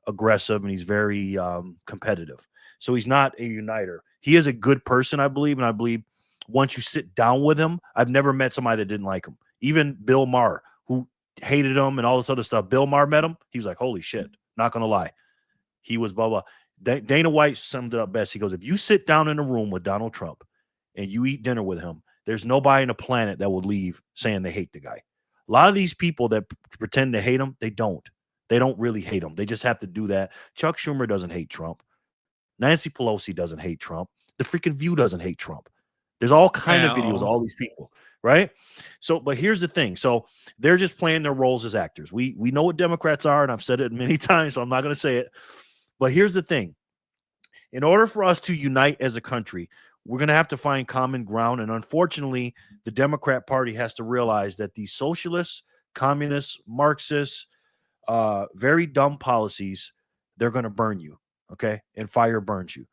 aggressive and he's very competitive. So he's not a uniter. He is a good person, I believe, and I believe once you sit down with him, I've never met somebody that didn't like him. Even Bill Maher, who hated him and all this other stuff. Bill Maher met him. He was like, holy shit. Not going to lie. He was blah, blah. Dana White summed it up best. He goes, if you sit down in a room with Donald Trump and you eat dinner with him, there's nobody on the planet that would leave saying they hate the guy. A lot of these people that pretend to hate him, they don't. They don't really hate him. They just have to do that. Chuck Schumer doesn't hate Trump. Nancy Pelosi doesn't hate Trump. The freaking View doesn't hate Trump. There's all kind of videos of all these people, right? So, but here's the thing. So they're just playing their roles as actors. We know what Democrats are, and I've said it many times, so I'm not going to say it. But here's the thing. In order for us to unite as a country, we're going to have to find common ground. And unfortunately, the Democrat Party has to realize that these socialists, communists, Marxists, very dumb policies, they're going to burn you, okay? And fire burns you.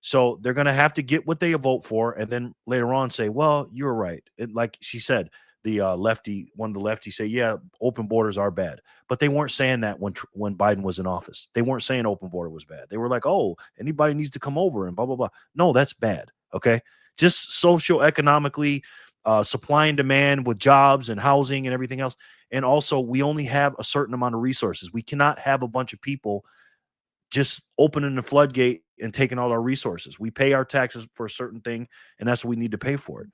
So they're going to have to get what they vote for and then later on say, well, you're right. And like she said, the one of the lefties say, yeah, open borders are bad. But they weren't saying that when Biden was in office. They weren't saying open border was bad. They were like, oh, anybody needs to come over and blah, blah, blah. No, that's bad, okay? Just socioeconomically, supply and demand with jobs and housing and everything else. And also, we only have a certain amount of resources. We cannot have a bunch of people just opening the floodgate and taking all our resources. We pay our taxes for a certain thing, and that's what we need to pay for it.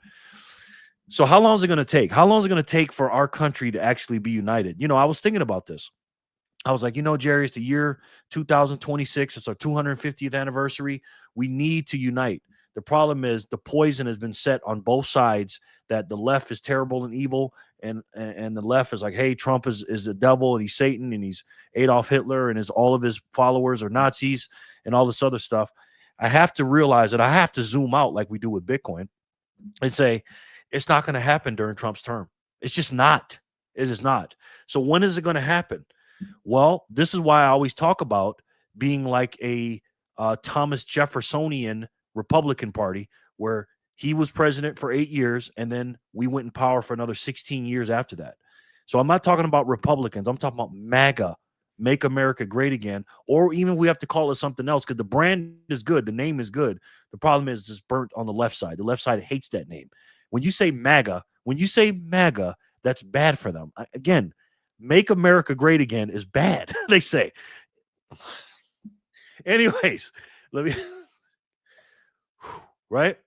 So how long is it going to take? How long is it going to take for our country to actually be united? You know, I was thinking about this. I was like, you know, Jerry, it's the year 2026. It's our 250th anniversary. We need to unite. The problem is the poison has been set on both sides, that the left is terrible and evil, and the left is like, hey, Trump is the devil and he's Satan and he's Adolf Hitler and all of his followers are Nazis and all this other stuff. I have to realize that I have to zoom out like we do with Bitcoin and say it's not going to happen during Trump's term. It's just not. It is not. So when is it going to happen? Well, this is why I always talk about being like a Thomas Jeffersonian Republican Party, where he was president for 8 years, and then we went in power for another 16 years after that. So I'm not talking about Republicans. I'm talking about MAGA, Make America Great Again, or even we have to call it something else because the brand is good. The name is good. The problem is it's burnt on the left side. The left side hates that name. When you say MAGA, that's bad for them. Again, Make America Great Again is bad, they say. Anyways, let me... Right?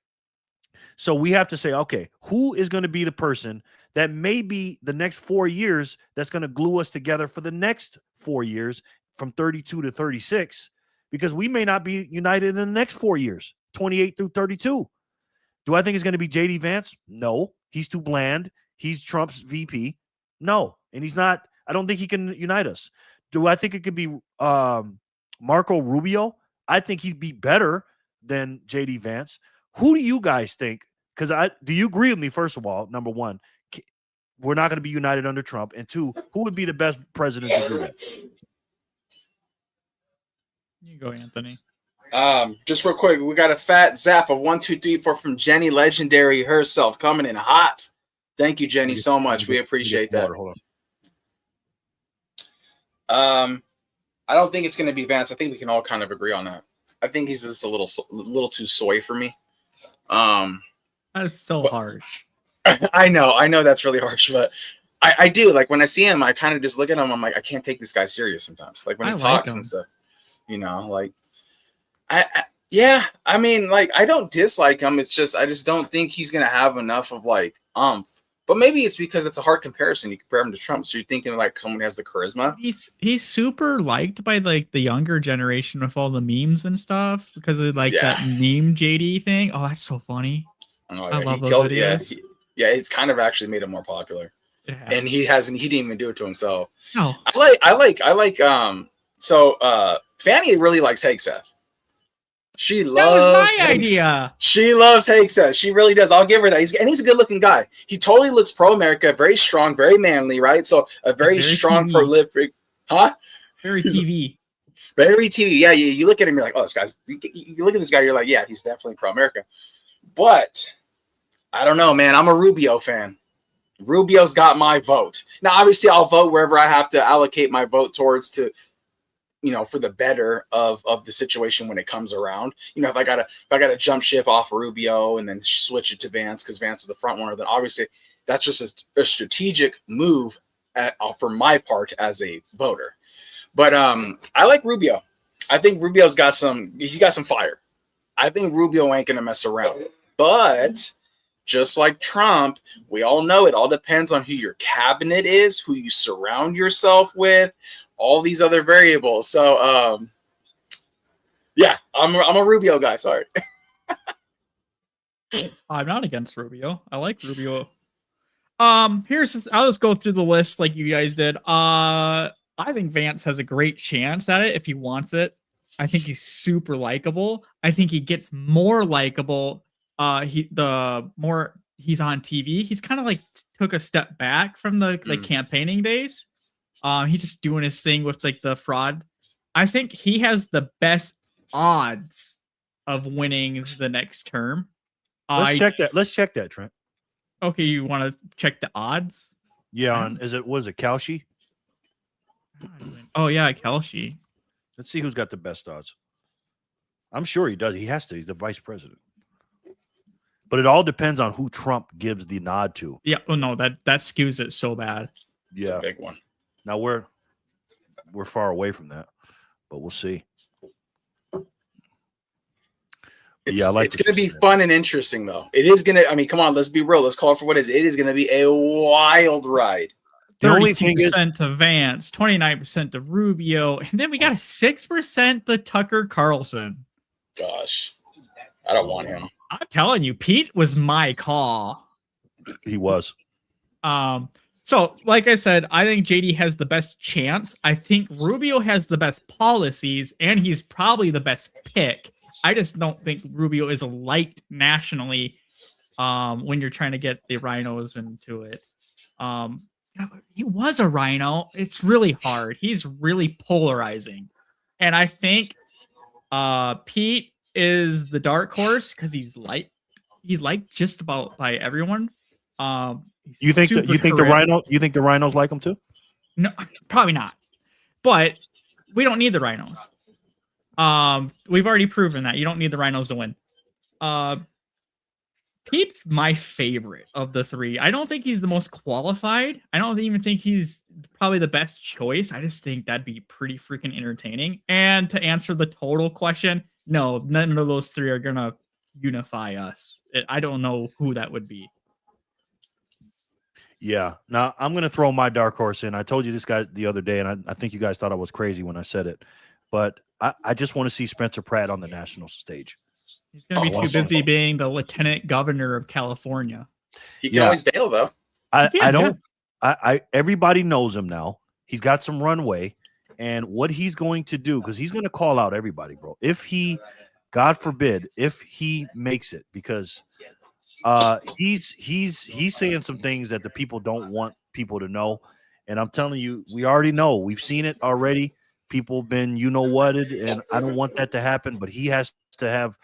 So we have to say, okay, who is going to be the person that may be the next 4 years that's going to glue us together for the next 4 years from 32 to 36? Because we may not be united in the next 4 years, 28 through 32. Do I think it's going to be J.D. Vance? No. He's too bland. He's Trump's VP. No. And he's not. I don't think he can unite us. Do I think it could be Marco Rubio? I think he'd be better than J.D. Vance. Who do you guys think? Because do you agree with me, first of all, number one, we're not going to be united under Trump. And two, who would be the best president to do that? You go, Anthony. Just real quick, we got a fat zap of 1, 2, 3, 4 from Jenny Legendary herself, coming in hot. Thank you, Jenny, so much. We appreciate that. Hold on. I don't think it's going to be Vance. I think we can all kind of agree on that. I think he's just a little too soy for me. That's so harsh. I know that's really harsh, but I do, like, when I see him, I kind of just look at him. I'm like, I can't take this guy serious sometimes. Like when he talks and stuff, you know, like I mean, like, I don't dislike him. It's just, I just don't think he's going to have enough of like, but maybe it's because it's a hard comparison. You compare him to Trump. So you're thinking like someone has the charisma. He's super liked by like the younger generation with all the memes and stuff because of like that meme JD thing. Oh, that's so funny. Oh, I love those videos. Yeah, it's kind of actually made him more popular. Yeah. And he didn't even do it to himself. No. So Fanny really likes Hegseth. She loves my idea. She loves Hegseth. She really does. I'll give her that. He's a good-looking guy. He totally looks pro-America, very strong, very manly, right? So a very strong, prolific, Very TV. Very TV. Yeah, you look at him, you're like, oh, this guy's. You look at this guy, you're like, yeah, he's definitely pro-America. But I don't know, man. I'm a Rubio fan. Rubio's got my vote. Now, obviously, I'll vote wherever I have to allocate my vote towards to, you know, for the better of the situation when it comes around. You know, if I gotta jump shift off Rubio and then switch it to Vance because Vance is the front runner, then obviously that's just a strategic move for my part as a voter. But I like Rubio. I think Rubio's got some fire. I think Rubio ain't gonna mess around. But just like Trump, we all know it all depends on who your cabinet is, who you surround yourself with, all these other variables. So, yeah, I'm a Rubio guy. Sorry. I'm not against Rubio. I like Rubio. I'll just go through the list like you guys did. I think Vance has a great chance at it if he wants it. I think he's super likable. I think he gets more likable. The more he's on TV, he's kind of like took a step back from the like campaigning days. He's just doing his thing with like the fraud. I think he has the best odds of winning the next term. Let's check that, Trent. Okay, you want to check the odds? Yeah, was it Kalshi? Oh yeah, Kalshi. Let's see who's got the best odds. I'm sure he does. He has to. He's the vice president. But it all depends on who Trump gives the nod to. Yeah. Oh no, that skews it so bad. Yeah, it's a big one. Now we're far away from that, but we'll see. It's going to be fun and interesting, though. It is going to. I mean, come on, let's be real. Let's call it for what it is. It is going to be a wild ride. The only thing is 32% to Vance, 29% to Rubio, and then we got a 6% to Tucker Carlson. Gosh, I don't want him. I'm telling you, Pete was my call. he was. So like I said, I think JD has the best chance. I think Rubio has the best policies, and he's probably the best pick. I just don't think Rubio is liked nationally when you're trying to get the rhinos into it. He was a rhino. It's really hard. He's really polarizing. And I think Pete is the dark horse because he's liked just about by everyone. You think the rhinos like him too? No, probably not. But we don't need the rhinos. We've already proven that you don't need the rhinos to win. Pete's my favorite of the three. I don't think he's the most qualified. I don't even think he's probably the best choice. I just think that'd be pretty freaking entertaining. And to answer the total question, no, none of those three are gonna unify us. I don't know who that would be. Yeah. Now I'm going to throw my dark horse in. I told you this guy the other day, and I think you guys thought I was crazy when I said it, but I just want to see Spencer Pratt on the national stage. He's going to be too busy being the lieutenant governor of California. He can always bail, though. Everybody knows him now. He's got some runway, and what he's going to do, because he's going to call out everybody, bro. If he, God forbid, if he makes it, because he's saying some things that the people don't want people to know, and I'm telling you, we already know. We've seen it already. People have been, whatted, and I don't want that to happen. But he has to have.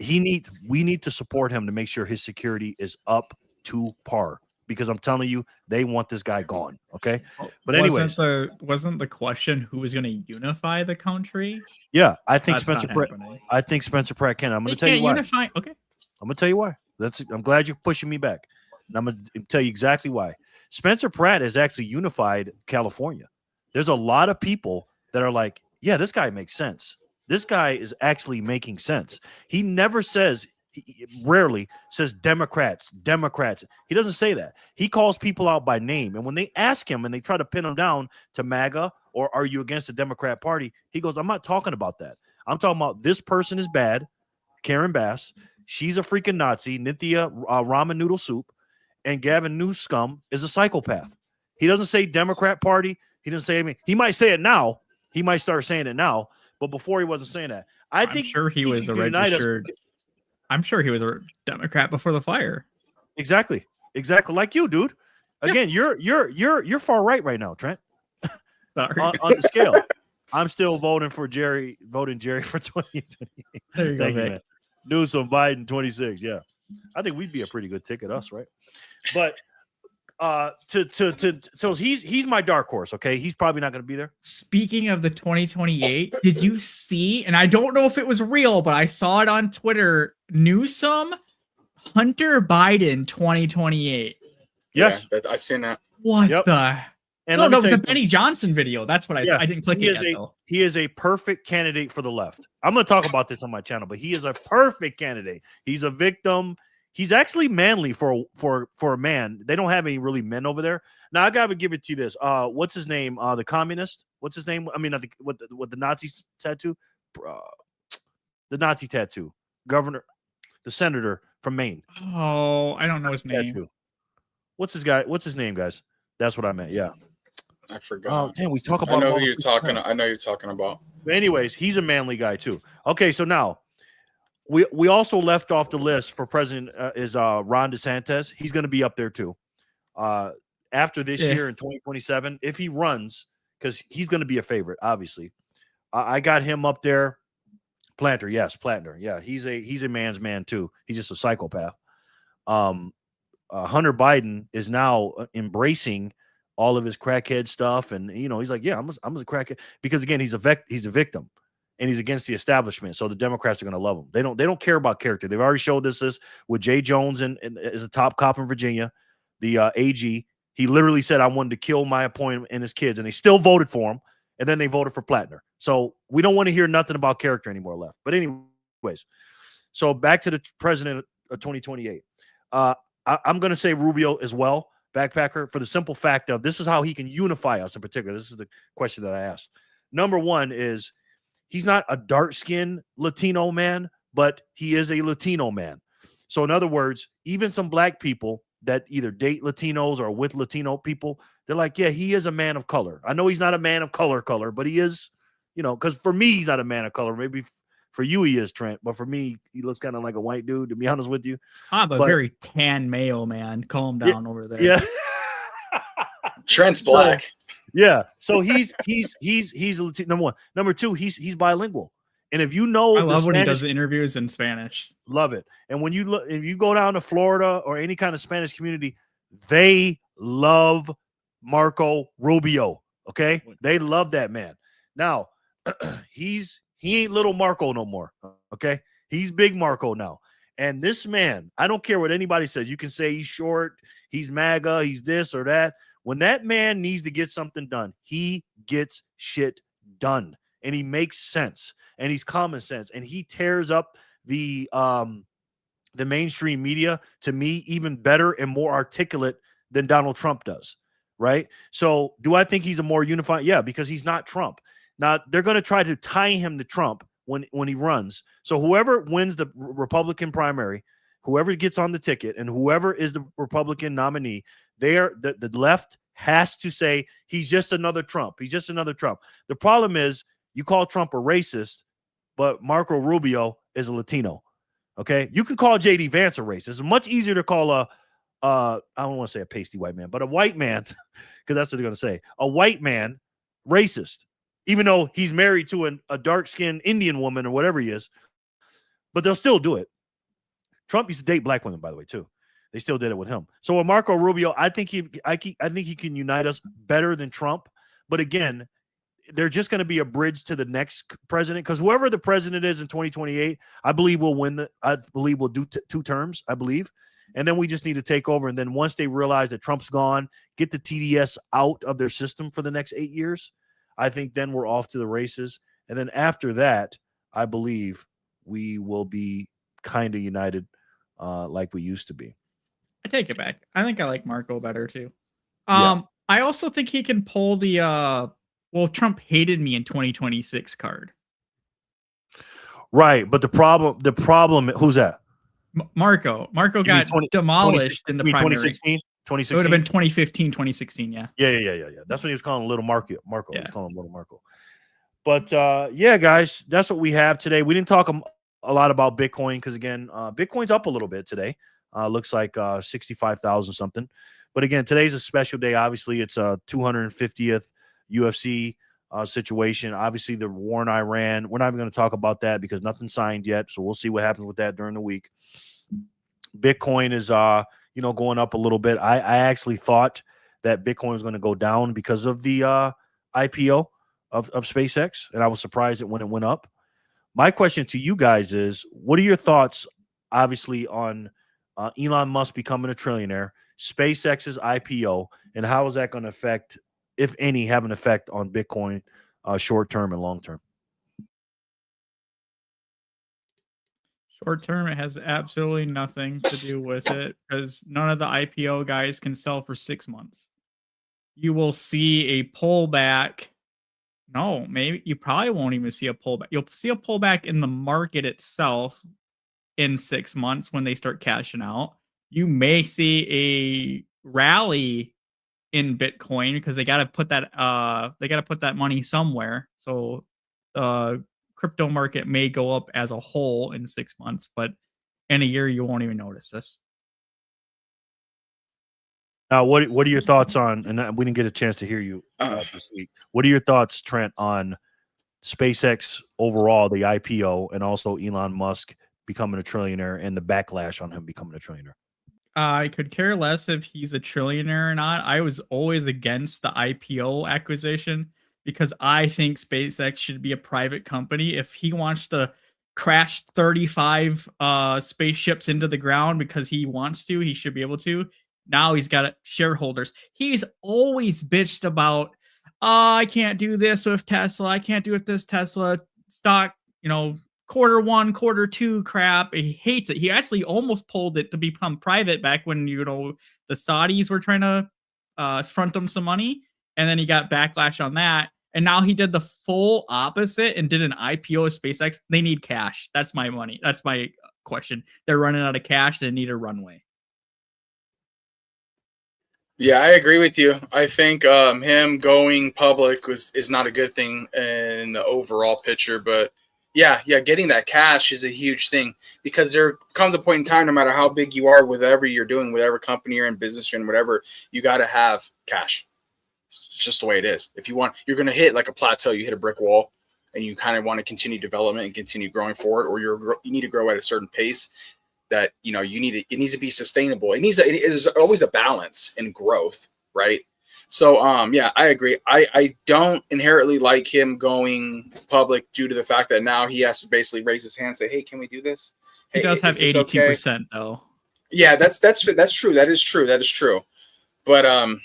We need to support him to make sure his security is up to par. Because I'm telling you, they want this guy gone. Okay, but anyways, wasn't the question who was going to unify the country? Yeah, I think Spencer Pratt. I think Spencer Pratt can. I'm going to tell you why. Unify. Okay, I'm going to tell you why. I'm glad you're pushing me back, and I'm going to tell you exactly why. Spencer Pratt has actually unified California. There's a lot of people that are like, yeah, this guy makes sense. This guy is actually making sense. He never says, rarely says Democrats. He doesn't say that. He calls people out by name. And when they ask him and they try to pin him down to MAGA or are you against the Democrat Party, he goes, I'm not talking about that. I'm talking about this person is bad. Karen Bass, she's a freaking Nazi. Nithya ramen noodle soup. And Gavin Newscum is a psychopath. He doesn't say Democrat Party. He doesn't say anything. He might say it now. He might start saying it now. But before he wasn't saying that. I'm sure he was a registered. I'm sure he was a Democrat before the fire. Exactly. Like you, dude. Again, you're far right now, Trent. Sorry. on the scale. I'm still voting Jerry for 2028. There you go, Thank you, man. Newsom, Biden, 26. Yeah. I think we'd be a pretty good ticket, us, right? But so he's my dark horse, okay? He's probably not going to be there. Speaking of the 2028, did you see, and I don't know if it was real, but I saw it on Twitter, Newsom, Hunter Biden 2028. Yes. Yeah, I've seen that. What the? And no, it was a Benny Johnson video. That's what I didn't click it yet, though. He is a perfect candidate for the left. I'm going to talk about this on my channel, but he is a perfect candidate. He's a victim. He's actually manly for a man. They don't have any really men over there. Now I gotta give it to you this. What's his name? The communist. What's his name? I mean, I think what the Nazi tattoo? The Nazi tattoo. Governor, the senator from Maine. Oh, I don't know his name. Tattoo. What's his name, guys? That's what I meant. Yeah. I forgot. Oh, damn, we talk about. I know who you're talking. I know you're talking about. But anyways, he's a manly guy too. Okay, so now. We also left off the list for president is Ron DeSantis. He's going to be up there too. After this year in 2027, if he runs, because he's going to be a favorite, obviously. I got him up there. Planter, yes, Planter. Yeah, he's a man's man too. He's just a psychopath. Hunter Biden is now embracing all of his crackhead stuff, and he's like, yeah, I'm a crackhead because again, he's a victim. And he's against the establishment, so the Democrats are going to love him. They don't care about character. They've already showed us this with Jay Jones and as a top cop in Virginia, the AG. He literally said, "I wanted to kill my opponent and his kids," and they still voted for him. And then they voted for Plattner. So we don't want to hear nothing about character anymore left. But anyways, So back to the president of 2028. I'm going to say Rubio as well, backpacker, for the simple fact of this is how he can unify us in particular. This is the question that I asked. Number one is he's not a dark-skinned Latino man, but he is a Latino man. So in other words, even some black people that either date Latinos or with Latino people, they're like, yeah, he is a man of color. I know he's not a man of color, but he is, because for me, he's not a man of color. Maybe for you, he is, Trent, but for me, he looks kind of like a white dude, to be honest with you. I'm a very tan male, man. Calm down over there. Yeah. Trent's black. So he's Latino, number one. Number two, he's bilingual. And if you know, I love when he does the interviews in Spanish. Love it. And when you look, if you go down to Florida or any kind of Spanish community, they love Marco Rubio. Okay, they love that man. Now he ain't little Marco no more. Okay, he's big Marco now. And this man, I don't care what anybody says. You can say he's short, he's MAGA, he's this or that. When that man needs to get something done, he gets shit done, and he makes sense. And he's common sense, and he tears up the mainstream media, to me, even better and more articulate than Donald Trump does, right? So do I think he's a more unified? Yeah, because he's not Trump. Now, they're going to try to tie him to Trump when he runs. So whoever wins the Republican primary, whoever gets on the ticket, and whoever is the Republican nominee, the left has to say he's just another Trump. He's just another Trump. The problem is you call Trump a racist, but Marco Rubio is a Latino. Okay, you can call JD Vance a racist. It's much easier to call I don't want to say a pasty white man, but a white man, because that's what they're going to say, a white man racist, even though he's married to a dark-skinned Indian woman or whatever he is. But they'll still do it. Trump used to date black women, by the way, too. They still did it with him. So with Marco Rubio, I think he can unite us better than Trump. But again, they're just going to be a bridge to the next president, because whoever the president is in 2028, I believe will win. I believe will do 2 terms, I believe. And then we just need to take over. And then once they realize that Trump's gone, get the TDS out of their system for the next 8 years, I think then we're off to the races. And then after that, I believe we will be kind of united like we used to be. I take it back. I think I like Marco better too. Yeah. I also think he can pull the Trump hated me in 2026 card. Right, but the problem, who's that? Marco got demolished in the primary. 2016? It would have been 2015, 2016, yeah. Yeah. That's when he was calling him Little Marco. Yeah. He's calling him Little Marco. But yeah, guys, that's what we have today. We didn't talk a lot about Bitcoin because, again, Bitcoin's up a little bit today. Looks like 65,000 something. But again, today's a special day. Obviously, it's a 250th UFC situation. Obviously, the war in Iran. We're not even going to talk about that because nothing's signed yet. So we'll see what happens with that during the week. Bitcoin is, going up a little bit. I actually thought that Bitcoin was going to go down because of the IPO of SpaceX, and I was surprised when it went up. My question to you guys is, what are your thoughts, obviously, on Elon Musk becoming a trillionaire, SpaceX's IPO, and how is that going to affect, if any, have an effect on Bitcoin short term and long term? Short term, it has absolutely nothing to do with it because none of the IPO guys can sell for 6 months. You will see a pullback. No, maybe you probably won't even see a pullback. You'll see a pullback in the market itself in 6 months when they start cashing out. You may see a rally in Bitcoin because they got to put that money somewhere. So the crypto market may go up as a whole in 6 months, but in a year you won't even notice this. Now, what are your thoughts on? And we didn't get a chance to hear you this week. What are your thoughts, Trent, on SpaceX overall, the IPO, and also Elon Musk becoming a trillionaire and the backlash on him becoming a trillionaire? I could care less if he's a trillionaire or not. I was always against the IPO acquisition because I think SpaceX should be a private company. If he wants to crash 35 spaceships into the ground because he wants to, he should be able to. Now he's got shareholders. He's always bitched about, I can't do this with Tesla. I can't do it with this Tesla stock. quarter one, quarter two crap. He hates it. He actually almost pulled it to become private back when, you know, the Saudis were trying to front him some money, and then he got backlash on that. And now he did the full opposite and did an IPO of SpaceX. They need cash. That's my money. That's my question. They're running out of cash. They need a runway. Yeah, I agree with you. I think him going public is not a good thing in the overall picture, but yeah, getting that cash is a huge thing, because there comes a point in time, no matter how big you are, whatever you're doing, whatever company you're in, business you're in, whatever, you got to have cash. It's just the way it is. If you want, you're going to hit like a plateau, you hit a brick wall, and you kind of want to continue development and continue growing forward, or you need to grow at a certain pace that, you know, it needs to be sustainable. It is always a balance in growth, right? So, yeah, I agree. I don't inherently like him going public due to the fact that now he has to basically raise his hand and say, hey, can we do this? He does have 82% though. Yeah, that's true. That is true. But, I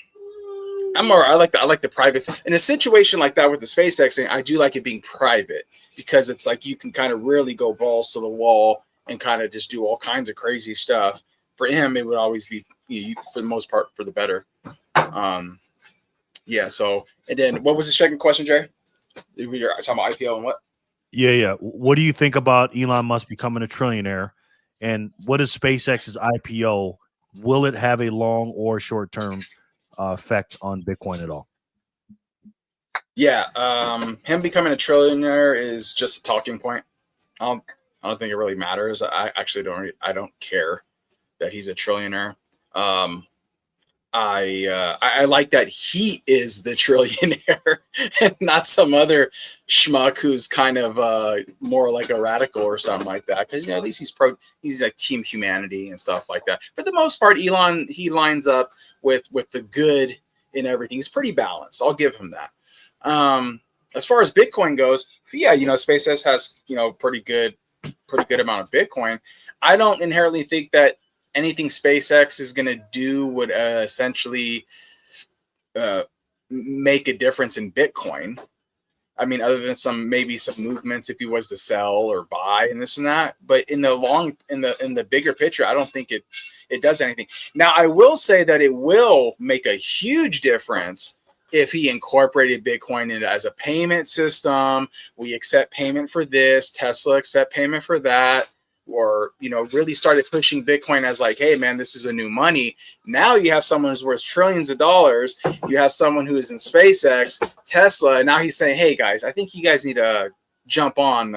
like the private. In a situation like that with the SpaceX thing, I do like it being private, because it's like you can kind of really go balls to the wall and kind of just do all kinds of crazy stuff. For him, it would always be, you know, for the most part, for the better. Yeah. So, and then what was the second question, Jay? You're talking about IPO and what? Yeah. What do you think about Elon Musk becoming a trillionaire? And what is SpaceX's IPO? Will it have a long or short term effect on Bitcoin at all? Yeah, him becoming a trillionaire is just a talking point. I don't think it really matters. I actually don't care that he's a trillionaire. I like that he is the trillionaire and not some other schmuck who's kind of more like a radical or something like that. Because, you know, at least he's like team humanity and stuff like that. For the most part, Elon, he lines up with the good in everything. He's pretty balanced. I'll give him that. As far as Bitcoin goes, yeah, you know, SpaceX has, you know, pretty good amount of Bitcoin. I don't inherently think that anything SpaceX is going to do would essentially make a difference in Bitcoin. I mean, other than maybe some movements if he was to sell or buy and this and that. But in the bigger picture, I don't think it does anything. Now, I will say that it will make a huge difference if he incorporated Bitcoin as a payment system. We accept payment for this, Tesla accept payment for that, or, you know, really started pushing Bitcoin as like, hey man, this is a new money. Now you have someone who's worth trillions of dollars. You have someone who is in SpaceX, Tesla, and now he's saying, hey guys, I think you guys need to jump on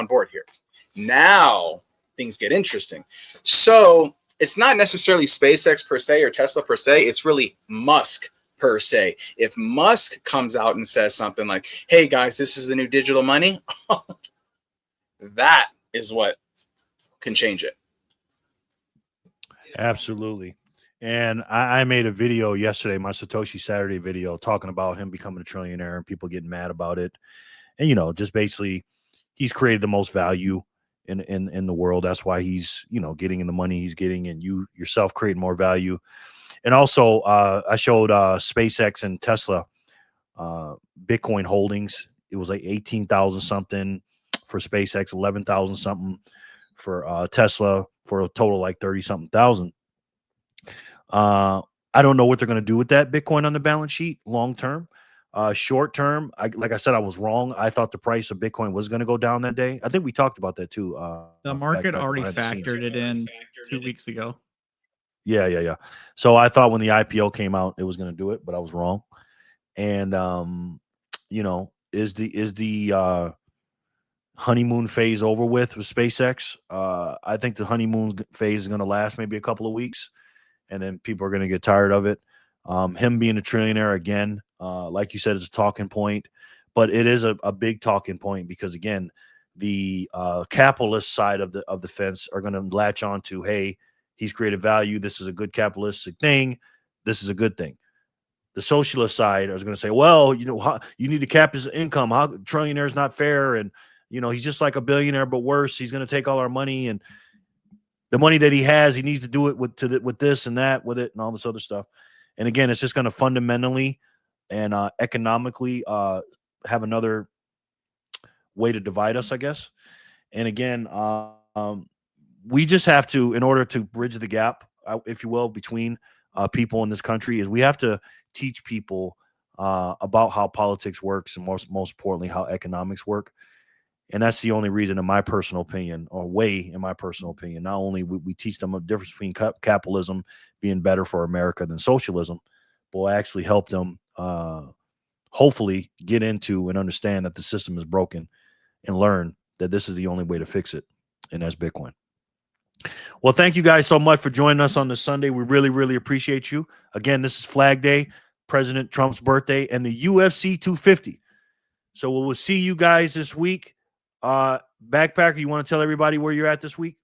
board here. Now things get interesting. So it's not necessarily SpaceX per se or Tesla per se. It's really Musk per se. If Musk comes out and says something like, hey guys, this is the new digital money, that is what can change it. Absolutely. And I made a video yesterday, my Satoshi Saturday video, talking about him becoming a trillionaire and people getting mad about it. And, you know, just basically he's created the most value in the world. That's why he's, you know, getting in the money he's getting, and you yourself creating more value. And also, I showed SpaceX and Tesla Bitcoin holdings. It was like 18,000 something for SpaceX, 11,000 something for Tesla, for a total like 30 something thousand. I don't know what they're going to do with that Bitcoin on the balance sheet long term. Short term, like I said, I was wrong. I thought the price of Bitcoin was going to go down that day. I think we talked about that too. The market already factored it in 2 weeks ago. Yeah. So I thought when the IPO came out, it was going to do it, but I was wrong. And you know, is the honeymoon phase over with SpaceX? I think the honeymoon phase is going to last maybe a couple of weeks, and then people are going to get tired of it. Him being a trillionaire again, like you said, is a talking point, but it is a big talking point because, again, the capitalist side of the fence are going to latch on to, hey, he's created value. This is a good capitalistic thing. This is a good thing. The socialist side is going to say, well, you know, you need to cap his income. How trillionaire is not fair, and you know, he's just like a billionaire but worse. He's going to take all our money, and the money that he has, he needs to do it with this and that with it and all this other stuff. And again, it's just going to fundamentally and economically have another way to divide us, I guess. And again, we just have to, in order to bridge the gap, if you will, between people in this country, is we have to teach people about how politics works and most importantly, how economics work. And that's the only reason, in my personal opinion, or way in my personal opinion, not only we teach them a difference between capitalism being better for America than socialism, but we'll actually help them hopefully get into and understand that the system is broken and learn that this is the only way to fix it, and that's Bitcoin. Well, thank you guys so much for joining us on this Sunday. We really, really appreciate you. Again, this is Flag Day, President Trump's birthday, and the UFC 250. So we'll see you guys this week. Backpacker, you want to tell everybody where you're at this week?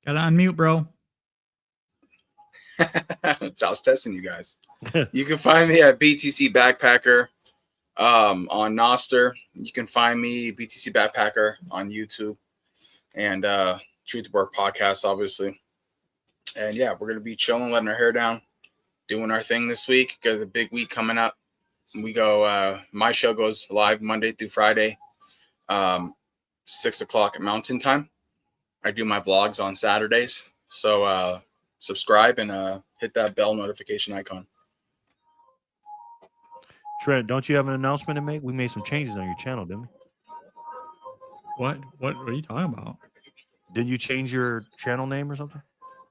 Gotta unmute, bro. I was testing you guys. You can find me at BTC Backpacker on Noster. You can find me BTC Backpacker on YouTube and Truth Work Podcast, obviously. And yeah, we're gonna be chilling, letting our hair down, doing our thing this week. Got a big week coming up. We go. My show goes live Monday through Friday, 6 o'clock at Mountain Time. I do my vlogs on Saturdays. So subscribe and hit that bell notification icon. Trent, don't you have an announcement to make? We made some changes on your channel, didn't we? What are you talking about? Did you change your channel name or something?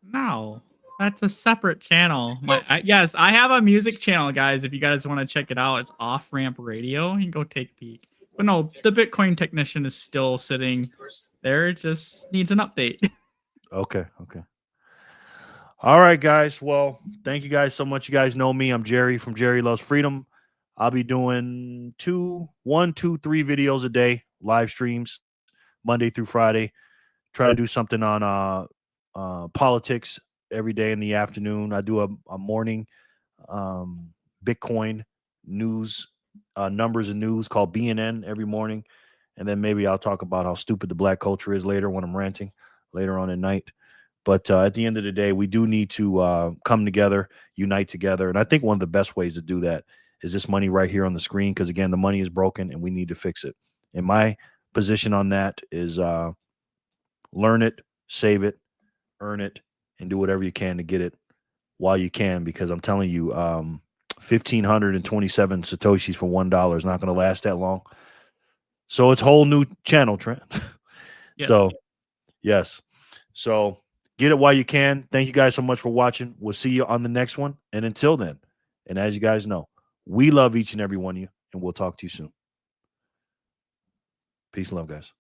No, that's a separate channel. Yes, I have a music channel, guys. If you guys want to check it out, it's Off Ramp Radio. You can go take a peek. But no, the Bitcoin technician is still sitting there. It just needs an update. Okay. All right, guys. Well, thank you guys so much. You guys know me. I'm Jerry from Jerry Loves Freedom. I'll be doing 3 videos a day, live streams, Monday through Friday. Try to do something on politics every day in the afternoon. I do a morning Bitcoin news, numbers and news called BNN every morning. And then maybe I'll talk about how stupid the black culture is later when I'm ranting later on at night. But at the end of the day, we do need to come together, unite together. And I think one of the best ways to do that is this money right here on the screen. Because, again, the money is broken and we need to fix it. And my position on that is learn it, save it, earn it, and do whatever you can to get it while you can. Because I'm telling you, 1,527 Satoshis for $1 is not going to last that long. So it's a whole new channel, Trent. Yes. So, yes. So get it while you can. Thank you guys so much for watching. We'll see you on the next one. And until then, and as you guys know, we love each and every one of you, and we'll talk to you soon. Peace and love, guys.